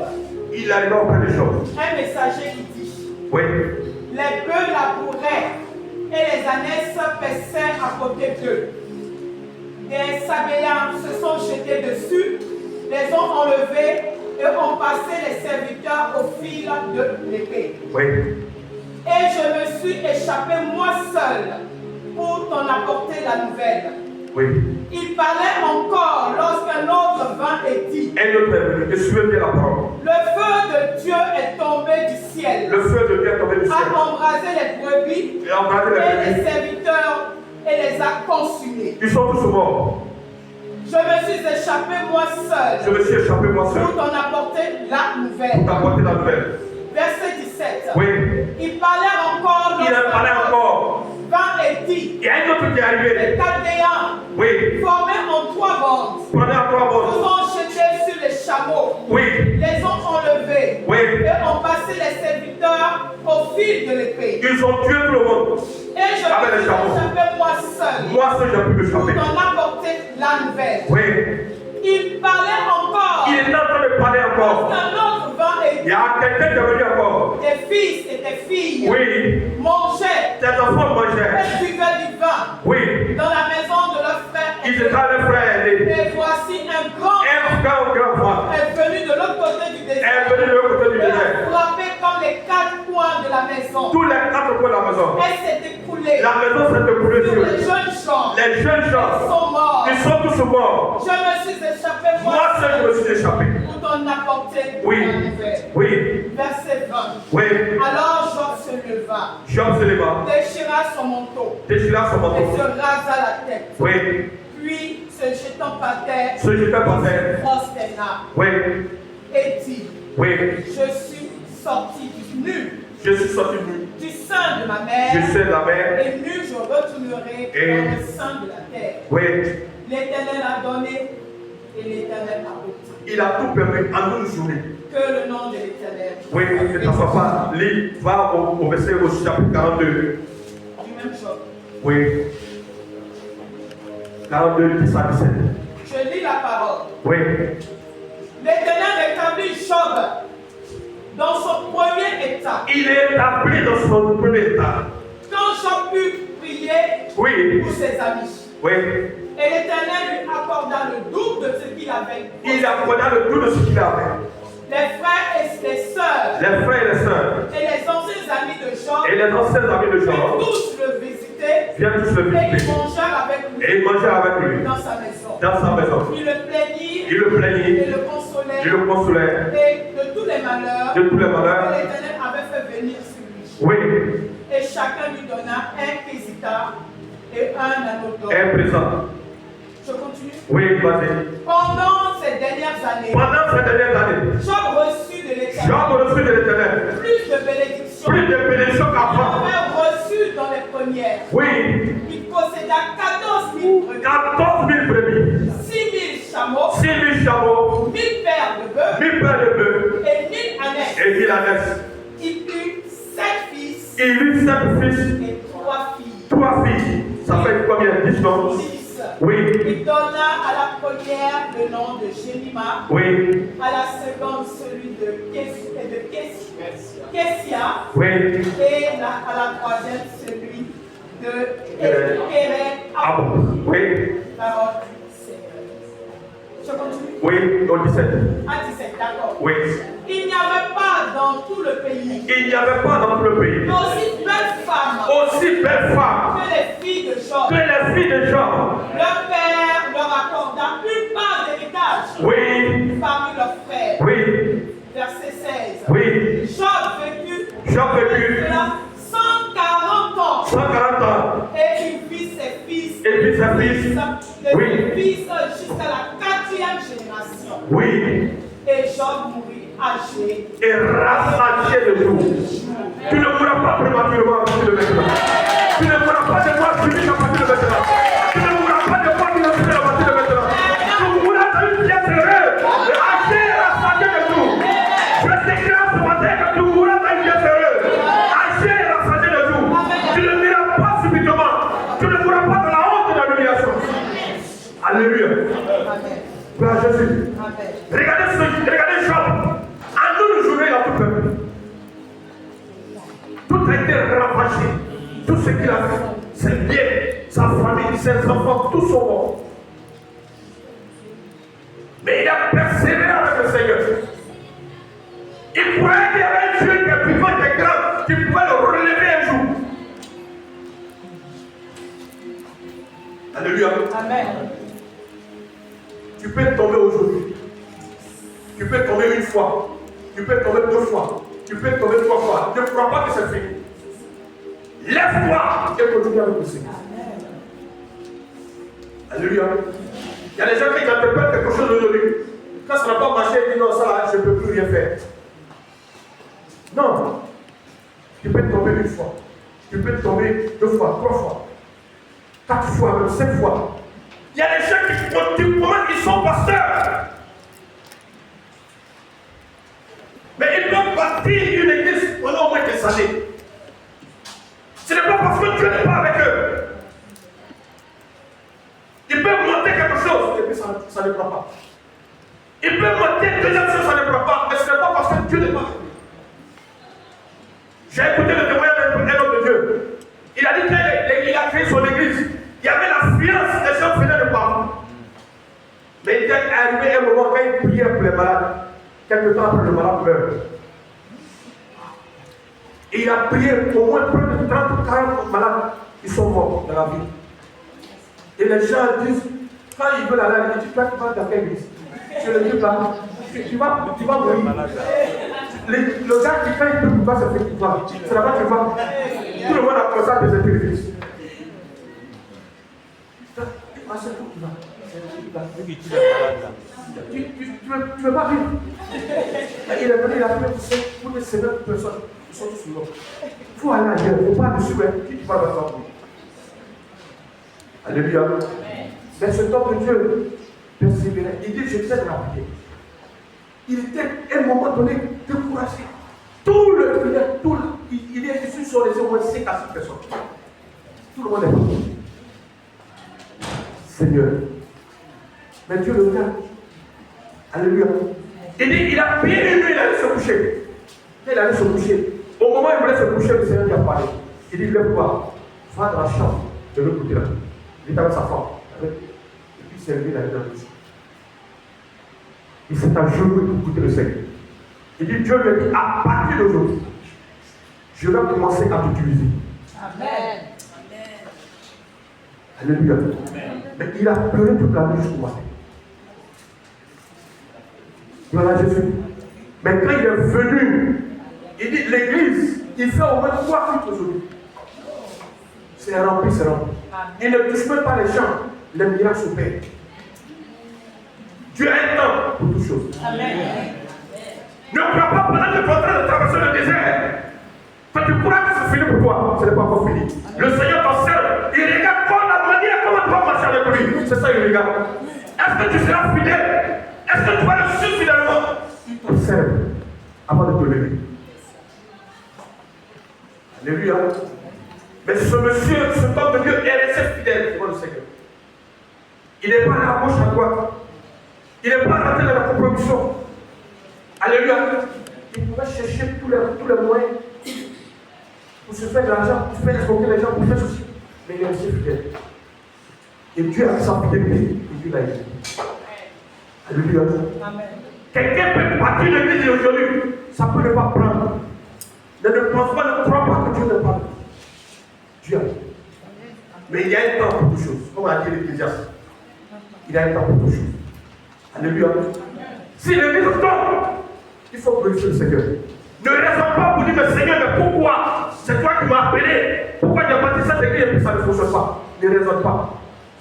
Il arriva auprès de Job. Un messager qui dit, Oui. les bœufs labouraient et les ânesses paissaient à côté d'eux. Des Sabéens se sont jetés dessus, les ont enlevés et ont passé les serviteurs au fil de l'épée. Oui. Et je me suis échappé moi seul pour t'en apporter la nouvelle. Oui. Il parlait encore lorsqu'un autre vint et dit, Un autre est venu et suivez bien la parole. le feu de Dieu est tombé du ciel, Le feu de Dieu est tombé du ciel. a embrasé les brebis Et embrasé les et les brebis. serviteurs et les a consumés. Ils sont tous morts. Je me suis échappé moi Je seul me suis échappé moi seul pour t'en apporter la pour nouvelle. t'apporter la nouvelle. Verset 17. Oui. Il parlait encore Il a parlé encore. vint et dit, Il y a un autre qui est arrivé. les Chaldéens, Oui. formés en 3 bandes, Prenez à toi nous bon. ont jetés sur les chameaux, Oui. les ont enlevés Oui. et ont passé les serviteurs au fil de l'épée. Ils ont tué tout le monde. Et je Avec me les suis chameaux. échappé moi seul Moi seul j'ai pu me pour échapper. t'en apporter la nouvelle. Oui. Il parlait encore. Il est en train de parler encore. Lorsqu'un autre vint et Il y a quelqu'un qui est venu encore. tes fils et tes filles Oui. mangeaient Tes enfants mangeaient. et buvaient du vin Oui. dans la maison de leur frère. Ils étaient les frères aînés. Et voici un grand Un grand est venu de l'autre côté du est désert. venu de l'autre côté du Il a désert. frappé comme les 4 coins de la maison. Tous les 4 coins de la maison. Elle s'est écoulée La maison s'est écoulée sur sur les eux. jeunes gens. Les jeunes Ils gens, sont morts. ils sont tous morts. Je me suis échappé Moi seul, je me suis échappé. pour t'en apporter Oui. la nouvelle. Oui. Verset 20. Oui. Alors Job se leva, Job se leva, déchira son manteau déchira son et manteau. se rasa la tête. Oui. Puis, se jetant par terre, Se jetait par terre. prosterna Oui. et dit, Oui. je suis sorti nu Je suis sorti nu. du sein de ma Je mère, sais la mer. et nu je retournerai Et- dans le sein de la terre. Oui. L'Éternel a donné et l'Éternel a ôté. Il a tout permis en une journée. Que le nom de l'Éternel Oui, ne t'assois pas. Lis, va au verset au chapitre 42. du même Job. Oui. 42, 10 à 17. Je lis la parole. Oui. L'Éternel rétablit Job dans son premier état. Il est établi dans son premier état. Quand Job put prier Oui. pour ses amis, Oui. et l'Éternel lui accorda le double de ce qu'il avait. Il apprendra le tout de ce qu'il avait. Les frères et les sœurs Les frères et les sœurs et les anciens amis de Job et les anciens amis de vinrent Job tous le visiter viennent tous le et ils visiter. mangèrent avec lui Et ils mangeaient avec lui dans sa maison. dans sa maison. Ils le plaignirent Il le et plaignit, le consolaient il le consolait et de tous les malheurs de tous les que malheurs. l'Éternel avait fait venir sur lui. Oui. Et chacun lui donna un Kézita et un anneau d'or. Un présent. Je continue. Oui, vas-y. Pendant ces dernières années, Pendant ces dernières années, Job reçut de l'Éternel Job reçut de l'Éternel plus de bénédictions plus de bénédictions qu'il qu'avant. avait reçues dans les premières. Oui. Il posséda 14 000 brebis, 14 000 brebis, 6 000 chameaux, 6 000 chameaux, 1000 paires de bœufs 1000 paires de bœufs et 1000 ânesses. et 1000 ânesses. Il eut 7 fils Il eut 7 fils, et 3 filles. 3 filles. Ça fait combien? 10 non? 10. Oui. Il donna à la première le nom de Jénima, Oui. à la seconde celui de Kessia, Oui. et à la troisième celui de Kéret. Ah bon? Oui. Parole du Seigneur. Je continue. Oui. Au 17. À 17, d'accord. Oui. Il n'y avait pas dans tout le pays Il n'y avait pas dans tout le pays d'aussi belles femmes aussi belles femmes que les filles de Job. que les filles de Job. Leur père leur accorda une part d'héritage Oui. parmi leurs frères. Oui. Verset 16. Oui. Job vécut Job vécut cela 140 ans. 140 ans. Et il vit ses fils. Et vit ses fils. Les Oui. fils jusqu'à la 4e génération. Oui. Et Job mourut âgé. Et rassasié de jour. Tu ne mourras pas prématurément à partir de maintenant. Tu ne mourras pas de moi physique à partir de maintenant. Tu ne mourras pas de moi financier à partir de maintenant. Tu mourras dans une pièce heureuse. Et âgé et rassasié de jour. Je déclare ce matin que tu mourras dans une pièce heureuse. Âgé et rassasié de jour. Tu ne mourras pas subitement. Tu ne mourras pas dans la honte et dans l'humiliation. Alléluia. Amen. Gloire à Jésus. Amen. Regardez Job. En une journée, il a tout perdu. Tout a été ravagé. Tout ce qu'il a fait, ses biens, sa famille, ses enfants, tous sont morts. Mais il a persévéré avec le Seigneur. Il croyait qu'il y avait un Dieu qui est vivant, qui est grand, qui pouvait le relever un jour. Alléluia. Amen. Tu peux tomber 2 fois. Tu peux tomber 3 fois. Ne crois pas que c'est fini. Lève-toi et continue avec le Seigneur. Alléluia. Il y a des gens qui interprètent quelque chose aujourd'hui. Quand ça n'a pas marché, ils disent non, ça là, je ne peux plus rien faire. Non. Tu peux tomber 1 fois. Tu peux tomber 2 fois, 3 fois, 4 fois, même 5 fois. Il y a des gens qui continuent, ils sont pasteurs. Mais ils peuvent bâtir une église pendant au moins des années. Ce n'est pas parce que Dieu n'est pas avec eux. Ils peuvent monter quelque chose et puis ça ne prend pas. Ils peuvent monter deuxième chose, ça ne prend pas. Mais ce n'est pas parce que Dieu n'est pas avec eux. J'ai écouté le témoignage d'un homme de Dieu. Il a dit qu'il a créé son église. Il y avait la fiance, les gens venaient de partout. Mais il est arrivé un moment quand il priait pour les malades. Quelque temps après, le malade meurt. Et il a prié au moins près de 30 ou 40 malades. Ils sont morts dans la vie. Et les gens disent, quand ils veulent aller, ils disent, toi tu vas dans quelle église? Tu le dis là, tu vas mourir. Le gars qui fait une truc, ça fait qu'il va. C'est là-bas que tu vas. Tout le monde a commencé à des églises. C'est tout qui va. Tu ne veux pas vivre. Il est venu, il a fait pour des semaines de personnes qui sont tous morts. Il faut aller ailleurs, il ne faut pas dessus, qui tu vas dans ton vie. Alléluia. Mais cet homme de Dieu persévérait. Il dit, je sais de la prière. Il était à un moment donné découragé. Il est issu sur les au moins 5 à 6 personnes. Tout le monde est parti. Seigneur. Mais Dieu le regarde. Alléluia. Il dit, il a prié une nuit, il allait se coucher. Il allait se coucher. Au moment où il voulait se coucher, le Seigneur lui a parlé. Il dit, lève-toi, va dans la chambre de l'autre côté là. Il est avec sa femme. Et puis il s'est levé, il allait dans le lit. Il s'est agenouillé pour écouter le Seigneur. Il dit, Dieu lui a dit, à partir d'aujourd'hui, je vais commencer à t'utiliser. Amen. Alléluia. Mais il a pleuré toute la nuit jusqu'au matin. Voilà Jésus. Mais quand il est venu, il dit, l'église, il fait au moins 3 cultes aujourd'hui. C'est rempli, c'est rempli. Il ne touche même pas les gens. Les miracles s'opèrent. Dieu a un temps pour toutes choses. Amen. Ne crois pas pendant que tu es en train de traverser le désert. Quand tu crois que c'est fini pour toi, ce n'est pas encore fini. Le Seigneur t'observe. Il regarde pas la manière comment tu vas marcher avec lui. C'est ça qu'il regarde. Est-ce que tu seras fidèle? Est-ce que tu vas le suivre fidèlement? Il t'observe avant de te lever. Alléluia. Mais ce monsieur, ce homme de Dieu est resté fidèle devant le Seigneur. Il n'est pas allé à gauche, à droite. Il n'est pas rentré dans la compromission. Alléluia. Il pouvait chercher tous les moyens pour se faire de l'argent, pour faire escroquer les gens, pour faire ceci. Mais il est resté fidèle. Et Dieu a sa fidélité et Dieu l'a aidé. Alléluia. Amen. Quelqu'un peut partir de l'église aujourd'hui, ça peut ne pas prendre. Ne pense pas, ne crois pas que Dieu n'est pas. Dieu a. Mais il y a un temps pour toutes choses. Comme a dit l'Ecclésiaste. Il y a un temps pour toutes choses. Alléluia. Si l'église tombe, il faut glorifier le Seigneur. Ne raisonne pas pour dire, mais Seigneur, mais pourquoi? C'est toi qui m'as appelé. Pourquoi tu as bâti cette église et puis ça ne fonctionne pas? Ne raisonne pas.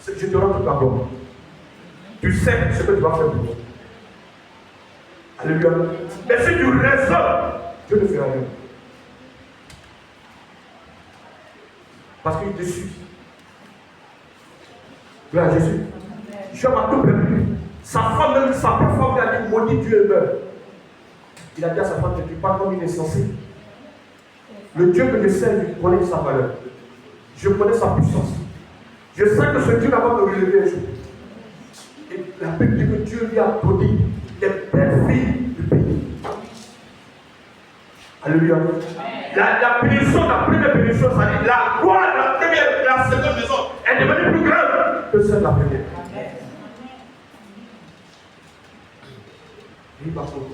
Je te rends toute la gloire. Tu sais ce que tu vas faire pour moi. Alléluia. Mais si tu raisonnes, Dieu ne fera rien. Parce qu'il te suit. Gloire à Jésus. Job a tout perdu. Sa femme, même sa propre femme, lui a dit, maudit Dieu et meurt. Il a dit à sa femme, tu parles comme une insensée. Le Dieu que je sers, je connais sa valeur. Je connais sa puissance. Je sais que ce Dieu-là va me relever un jour. Et la Bible dit que Dieu lui a donné les belles filles du pays. Alléluia. La bénédiction, la première bénédiction, ça dit la gloire de la première, de la seconde maison est devenue plus grande que celle de la première. Il va pour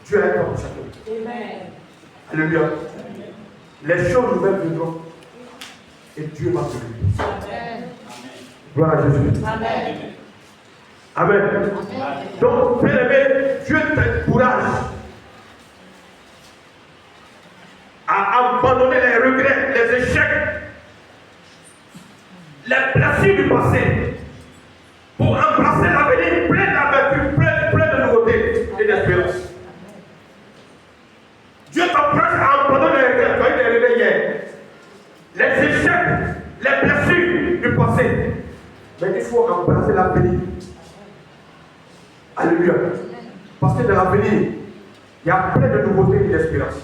Dieu a un temps pour chacun. Amen. Alléluia. Les choses nouvelles viendront. Et Dieu va te bénir. Amen. Gloire à Jésus. Amen. Amen. Donc, bien aimé, Dieu t'aide. courage à abandonner les regrets, les échecs, les blessures du passé pour embrasser l'avenir plein d'aventure, plein de nouveautés et d'espérance. Dieu t'encourage à abandonner les regrets, tu as eu des regrets hier, les échecs, les blessures du passé. Mais il faut embrasser l'avenir. Alléluia. Parce que dans l'avenir, il y a plein de nouveautés et d'espérance.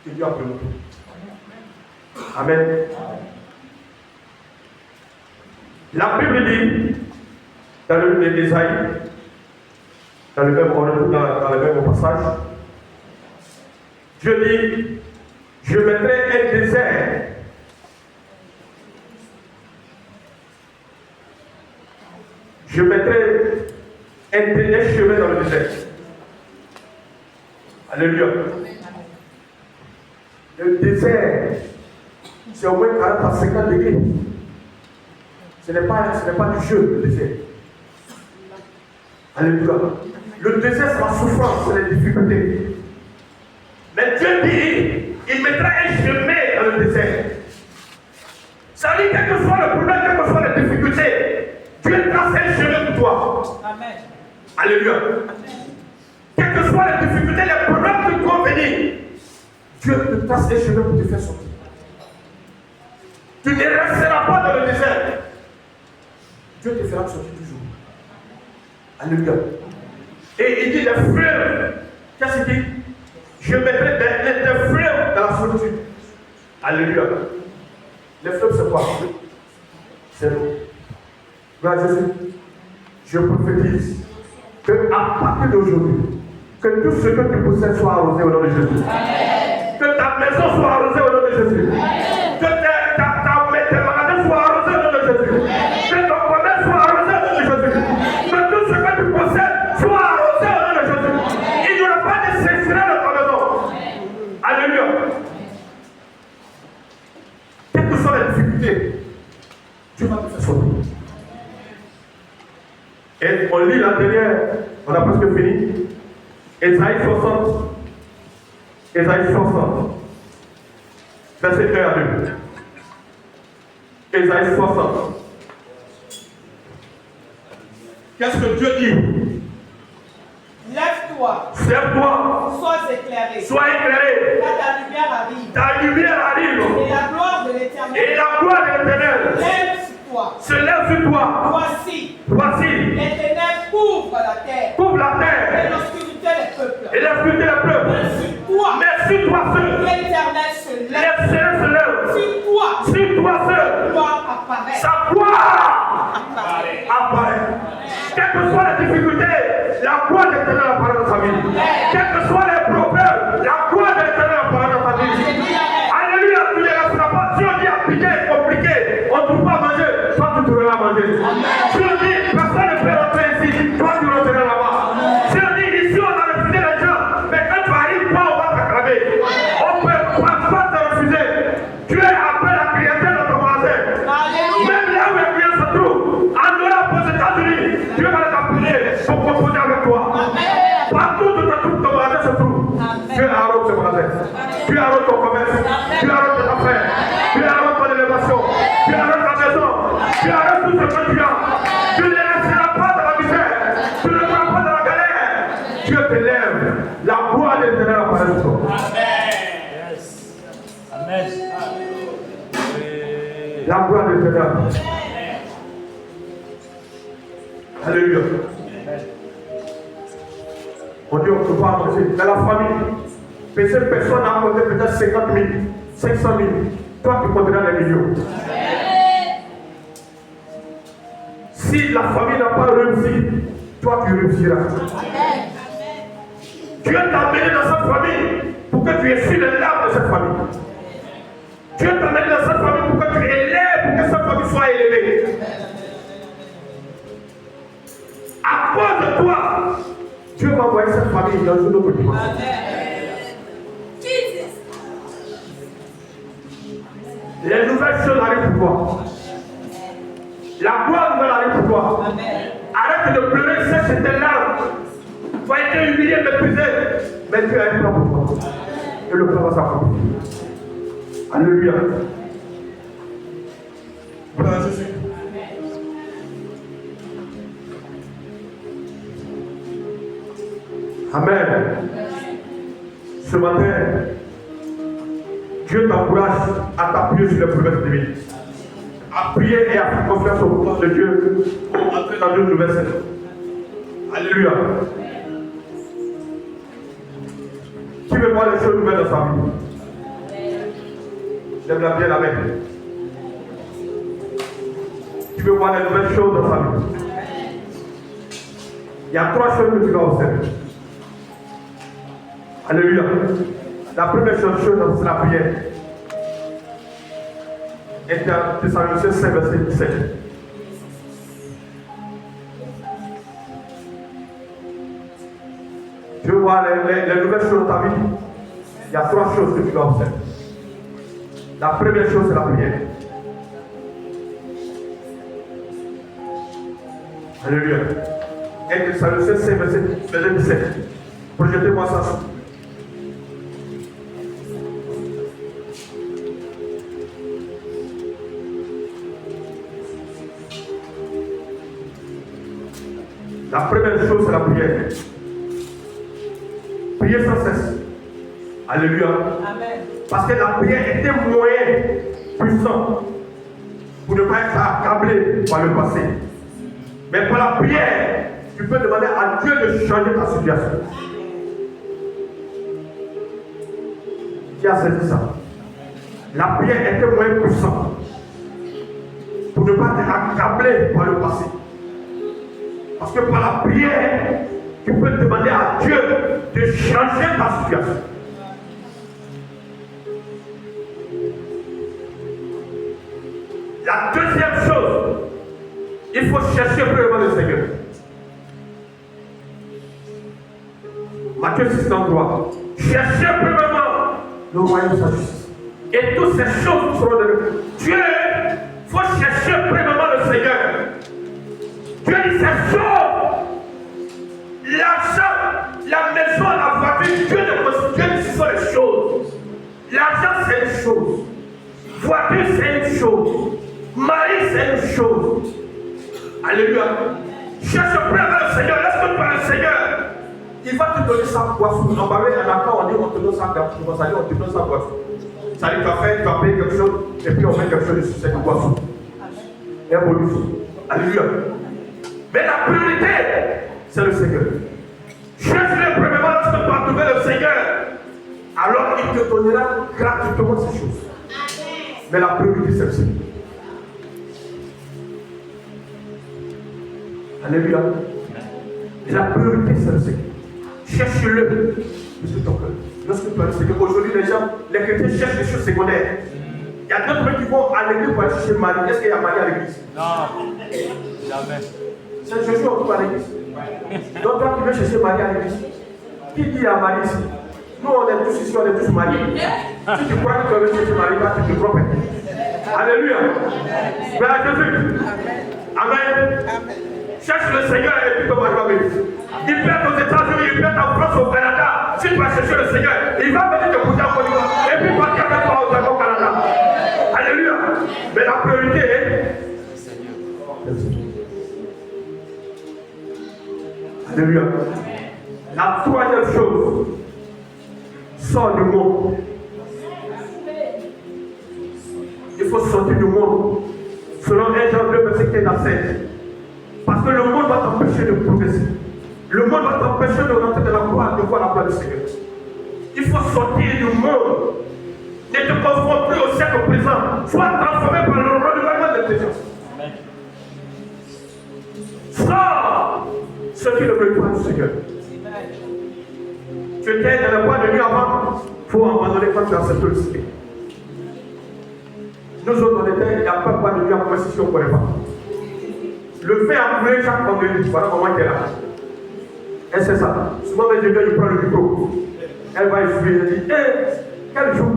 Que Dieu a prévu. Amen. La Bible dit, dans le livre d'Ésaïe, dans le même passage, Dieu dit, je mettrai un désert. Je mettrai un chemin dans le désert. Alléluia. Le désert, c'est au moins 40 à 50 degrés. Ce n'est pas du jeu, le désert. Alléluia. Le désert, c'est la souffrance, c'est les difficultés. Mais Dieu dit, il mettra un chemin dans le désert. Ça dit, quel que soit le problème, quelles que soient les difficultés, Dieu trace un chemin pour toi. Amen. Alléluia. Quelles que soient les difficultés, les problèmes qui vont venir, Dieu te trace un chemin pour te faire sortir. Tu ne resteras pas dans le désert. Dieu te fera sortir toujours. Alléluia. Et il dit les fleuves. Qu'est-ce qu'il dit? Je mettrai des fleuves dans la solitude. Alléluia. Les fleuves, c'est quoi? C'est l'eau. Gloire à Jésus. Je prophétise que à partir d'aujourd'hui, que tout ce que tu possèdes soit arrosé au nom de Jésus. Amen. Que ta maison soit arrosée au nom de Jésus. Amen. Que tes magasins soient arrosés au nom de Jésus. Amen. Que ton commerce soit arrosé au nom de Jésus. Amen. Que tout ce que tu possèdes soit arrosé au nom de Jésus. Amen. Il n'y aura pas de sécheresse dans ta maison. Amen. Alléluia. Quelles que soient les difficultés, Dieu va te faire sortir. Et on lit la dernière, on a presque fini. Ésaïe 60. Ésaïe 60. Verset 1 à 2. Ésaïe 60. Qu'est-ce que Dieu dit? Lève-toi. Lève-toi. Sois éclairé. Sois éclairé. Car ta lumière arrive. Ta lumière arrive. Et la gloire de l'Éternel. Et la gloire de l'Éternel. Lève sur toi. Se lève sur toi. Voici. Les ténèbres couvrent la terre. Couvre la terre. Et l'obscurité des peuples. Et l'obscurité des peuples. Mais sur toi seul. l'Éternel se lève. L'Éternel se lève. Sur toi seul. Sa gloire apparaît. Sa gloire apparaît. Quelles que soient les difficultés, la gloire de l'Éternel apparaît dans ta vie. Quels que soient les problèmes, la gloire de l'Éternel apparaît dans ta vie. Alléluia, tu ne resteras pas. Si on dit appliqué, compliqué, on ne trouve pas à manger, toi tu trouveras à manger. Si on dit personne ne peut rentrer ici, toi tu rentreras là-bas. Si on dit ici on a refusé les gens, mais quand tu arrives, toi on va t'acclamer. On ne peut pas te refuser. Tu es après la clientèle dans ton magasin. Même là où les clients se trouvent, en Europe, aux États-Unis, Dieu va les appeler pour composer avec toi. Partout où ton magasin se trouve, Dieu arrête ce magasin. Dieu arrête ton commerce. Dieu arrête tes affaires. Dieu arrête ton élévation. Dieu arrête ta maison. Dieu arrête tout ce que tu as. Tu ne laisseras pas dans la misère. Tu ne seras pas dans la galère. Dieu te lève. La gloire de l'Éternel apparaît sur toi. Amen. La gloire de l'Éternel. Alléluia. On dit on ne peut pas avancer. Dans la famille, cette personne a compté peut-être 50 000, 500 000. Toi, tu compteras les millions. Si la famille n'a pas réussi, toi, tu réussiras. Dieu t'a amené dans cette famille pour que tu essuies les larmes de cette famille. Dieu t'a amené dans cette famille pour que tu élèves, pour que cette famille soit élevée. À cause de toi, Dieu va envoyer cette famille dans une autre dimension. Les nouvelles choses arrivent pour toi. La gloire nouvelle arrive pour toi. Arrête de pleurer, sèche tes larmes. Tu as été Mais Dieu a un plan pour toi. Et le plan va s'accomplir. Alléluia. Voilà Jésus. Amen. Ce matin, Dieu t'encourage à t'appuyer sur les promesses divines. À prier et à faire confiance au pouvoir de Dieu pour entrer dans une nouvelle saison. Alléluia. Qui veut voir les choses nouvelles dans sa vie? Lève-la bien la main. Qui veut voir les nouvelles choses dans sa vie? Il y a 3 choses que tu dois observer. Alléluia. La première chose, c'est la prière. Thessaloniciens 5, verset 17. Tu veux voir les nouvelles choses de ta vie? Il y a 3 choses que tu dois observer. La première chose, c'est la prière. Alléluia. Et Thessaloniciens 5, verset 17. Projetez-moi ça. La première chose, c'est la prière. Priez sans cesse. Alléluia. Amen. Parce que la prière est un moyen puissant pour ne pas être accablé par le passé. Mais par la prière, tu peux demander à Dieu de changer ta situation. Qui a saisi ça? La prière est un moyen puissant pour ne pas être accablé par le passé. Parce que par la prière, tu peux demander à Dieu de changer ta situation. La deuxième chose, il faut chercher premièrement le Seigneur. Matthieu 6, 3. Cherchez premièrement le royaume de sa justice. Et toutes ces choses seront données. Dieu, il faut chercher premièrement le Seigneur. Dieu dit ces choses. L'argent, la maison, la voiture, Dieu dit ce sont les choses. L'argent, c'est une chose. Voiture, c'est une chose. Mari, c'est une chose. Alléluia. Cherche premièrement le Seigneur. Laisse-toi par le Seigneur. Il va te donner sa boisson. En parler en accord, on dit on te donne sa boisson. Ça dit on te donne sa boisson. Ça dit tu vas payer quelque chose et puis on met quelque chose sur cette boisson. Un bonus. Alléluia. Mais la priorité, c'est le Seigneur. Cherche-le premièrement lorsque tu vas trouver le Seigneur. Alors il te donnera gratuitement ces choses. Mais la priorité, c'est le Seigneur. Alléluia. Et la priorité, c'est le Seigneur. Cherche-le de ton cœur. Lorsque tu as le Seigneur, aujourd'hui, les chrétiens cherchent des choses secondaires. Il y a d'autres qui vont à l'église pour aller chercher Marie. Est-ce qu'il y a Marie à l'église? Non. Jamais. C'est Jésus en tout à l'église. Donc, toi qui veux chercher Marie à l'église, qui dit à Marie ici? Nous, on est tous ici, on est tous mariés. Si tu crois que tu veux chercher Marie, là, tu te trompes. Alléluia. Gloire à Jésus. Amen. Cherche le Seigneur et puis ton mari va venir. Il peut être aux États-Unis, il peut être en France, au Canada. Si tu vas chercher le Seigneur, il va venir te poser en Côte d'Ivoire et puis partir avec toi au Canada. Alléluia. Mais la priorité est le Seigneur. Alléluia. La troisième chose, sors du monde. Il faut sortir du monde. Selon 1 Jean 2, verset 15 à 16. Parce que le monde va t'empêcher de progresser. Le monde va t'empêcher de rentrer dans la gloire, de voir la gloire du Seigneur. Il faut sortir du monde. Ne te confonds plus au siècle présent. Sois transformé par le renouvellement de l'intelligence. Sors ce qui ne veut pas du Seigneur. Tu étais dans le bois de nuit avant. Il faut abandonner quand tu as accepté le Seigneur. Nous autres, on était, il n'y a pas de bois de nuit avant, si on ne connaît pas. Le fait a coulé chaque vendredi. Voilà comment elle est là. Elle sait ça. Souvent, je viens, je prends le micro. Elle va échouer. Elle dit, quel jour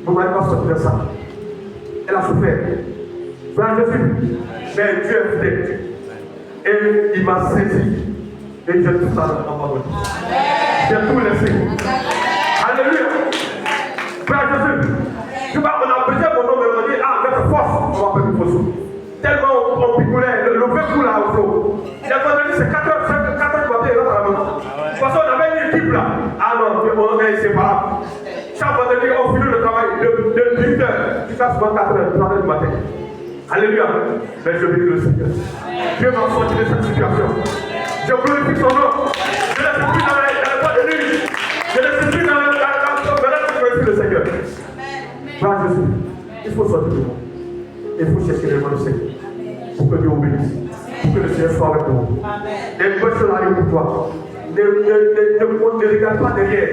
mon mari va sortir de ça? Elle a souffert. Voilà, je suis. Mais Dieu est fidèle. Et il m'a saisi. Et je tout ça en vendredi. J'ai tout laissé. Alléluia. Frère Jésus, tu vois, on a besoin mon nom, mais on dit, ah, notre force, on va faire du faux. Tellement on picolait, le vin coule à flot. Il a vendredi, c'est 4 heures, 4 heures du matin, il rentre à la maison. De toute façon, on avait une équipe là. Ah non, on est inséparable. Chaque vendredi, on finit le travail de 8 heures jusqu'à 4 heures, 3 heures du matin. Alléluia. Mais je bénis le Seigneur. Dieu m'a sorti de cette situation. Je glorifie son nom. Je ne suis plus dans la voie de nuit. Je ne suis plus dans la je glorifie le Seigneur. Frère Jésus, il faut sortir du monde. Il faut chercher les mains du Seigneur. Pour que Dieu obéisse. Pour que le Seigneur soit avec nous. Les bonnes choses arrivent pour toi. Ne regarde pas derrière.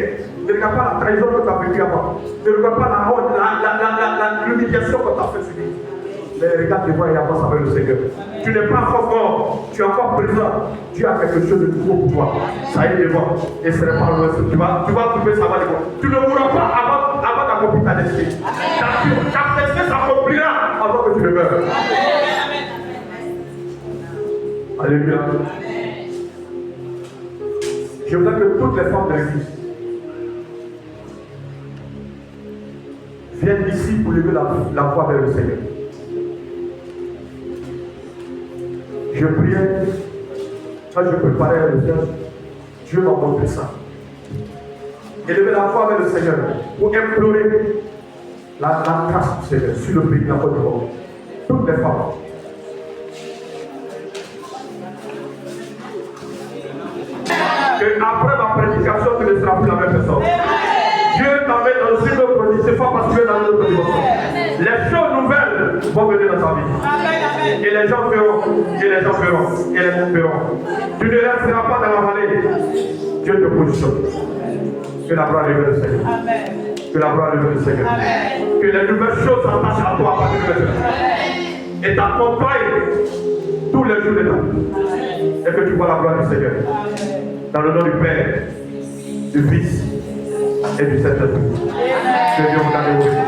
Ne regarde pas la trahison que tu as vécue avant. Ne regarde pas la honte, l'humiliation que tu as fait subir. Mais regarde devant et avance avec le Seigneur. Tu n'es pas encore mort, tu es encore présent. Dieu a quelque chose de nouveau pour toi. Ça y est devant. Et ce n'est pas loin. Tu vas trouver ça va devant. Tu ne mourras pas avant d'accomplir ta destinée. Ta destinée s'accomplira avant que tu ne meurs. Alléluia. Je voudrais que toutes les femmes de l'église viennent ici pour lever la voix vers le Seigneur. Je priais, quand je préparais le Seigneur, Dieu m'a montré ça. Élever la voix vers le Seigneur pour implorer la grâce du Seigneur sur le pays de la Côte d'Ivoire. Toutes les femmes. Que après ma prédication, tu ne seras plus la même personne. Dieu t'emmène dans une autre condition, c'est pas parce que tu es dans une autre dimension. Les choses nouvelles vont venir dans ta vie. Et les gens verront, et les gens verront, et les gens verront. Tu ne resteras pas dans la vallée. Dieu te positionne. Que la gloire révèle le Seigneur. Que la gloire révèle le Seigneur. Que les nouvelles choses s'attachent à toi à partir de maintenant. Et t'accompagnent tous les jours de ta vie. Et que tu vois la gloire du Seigneur. Dans le nom du Père, du Fils et du Saint-Esprit. Que Dieu vous garde.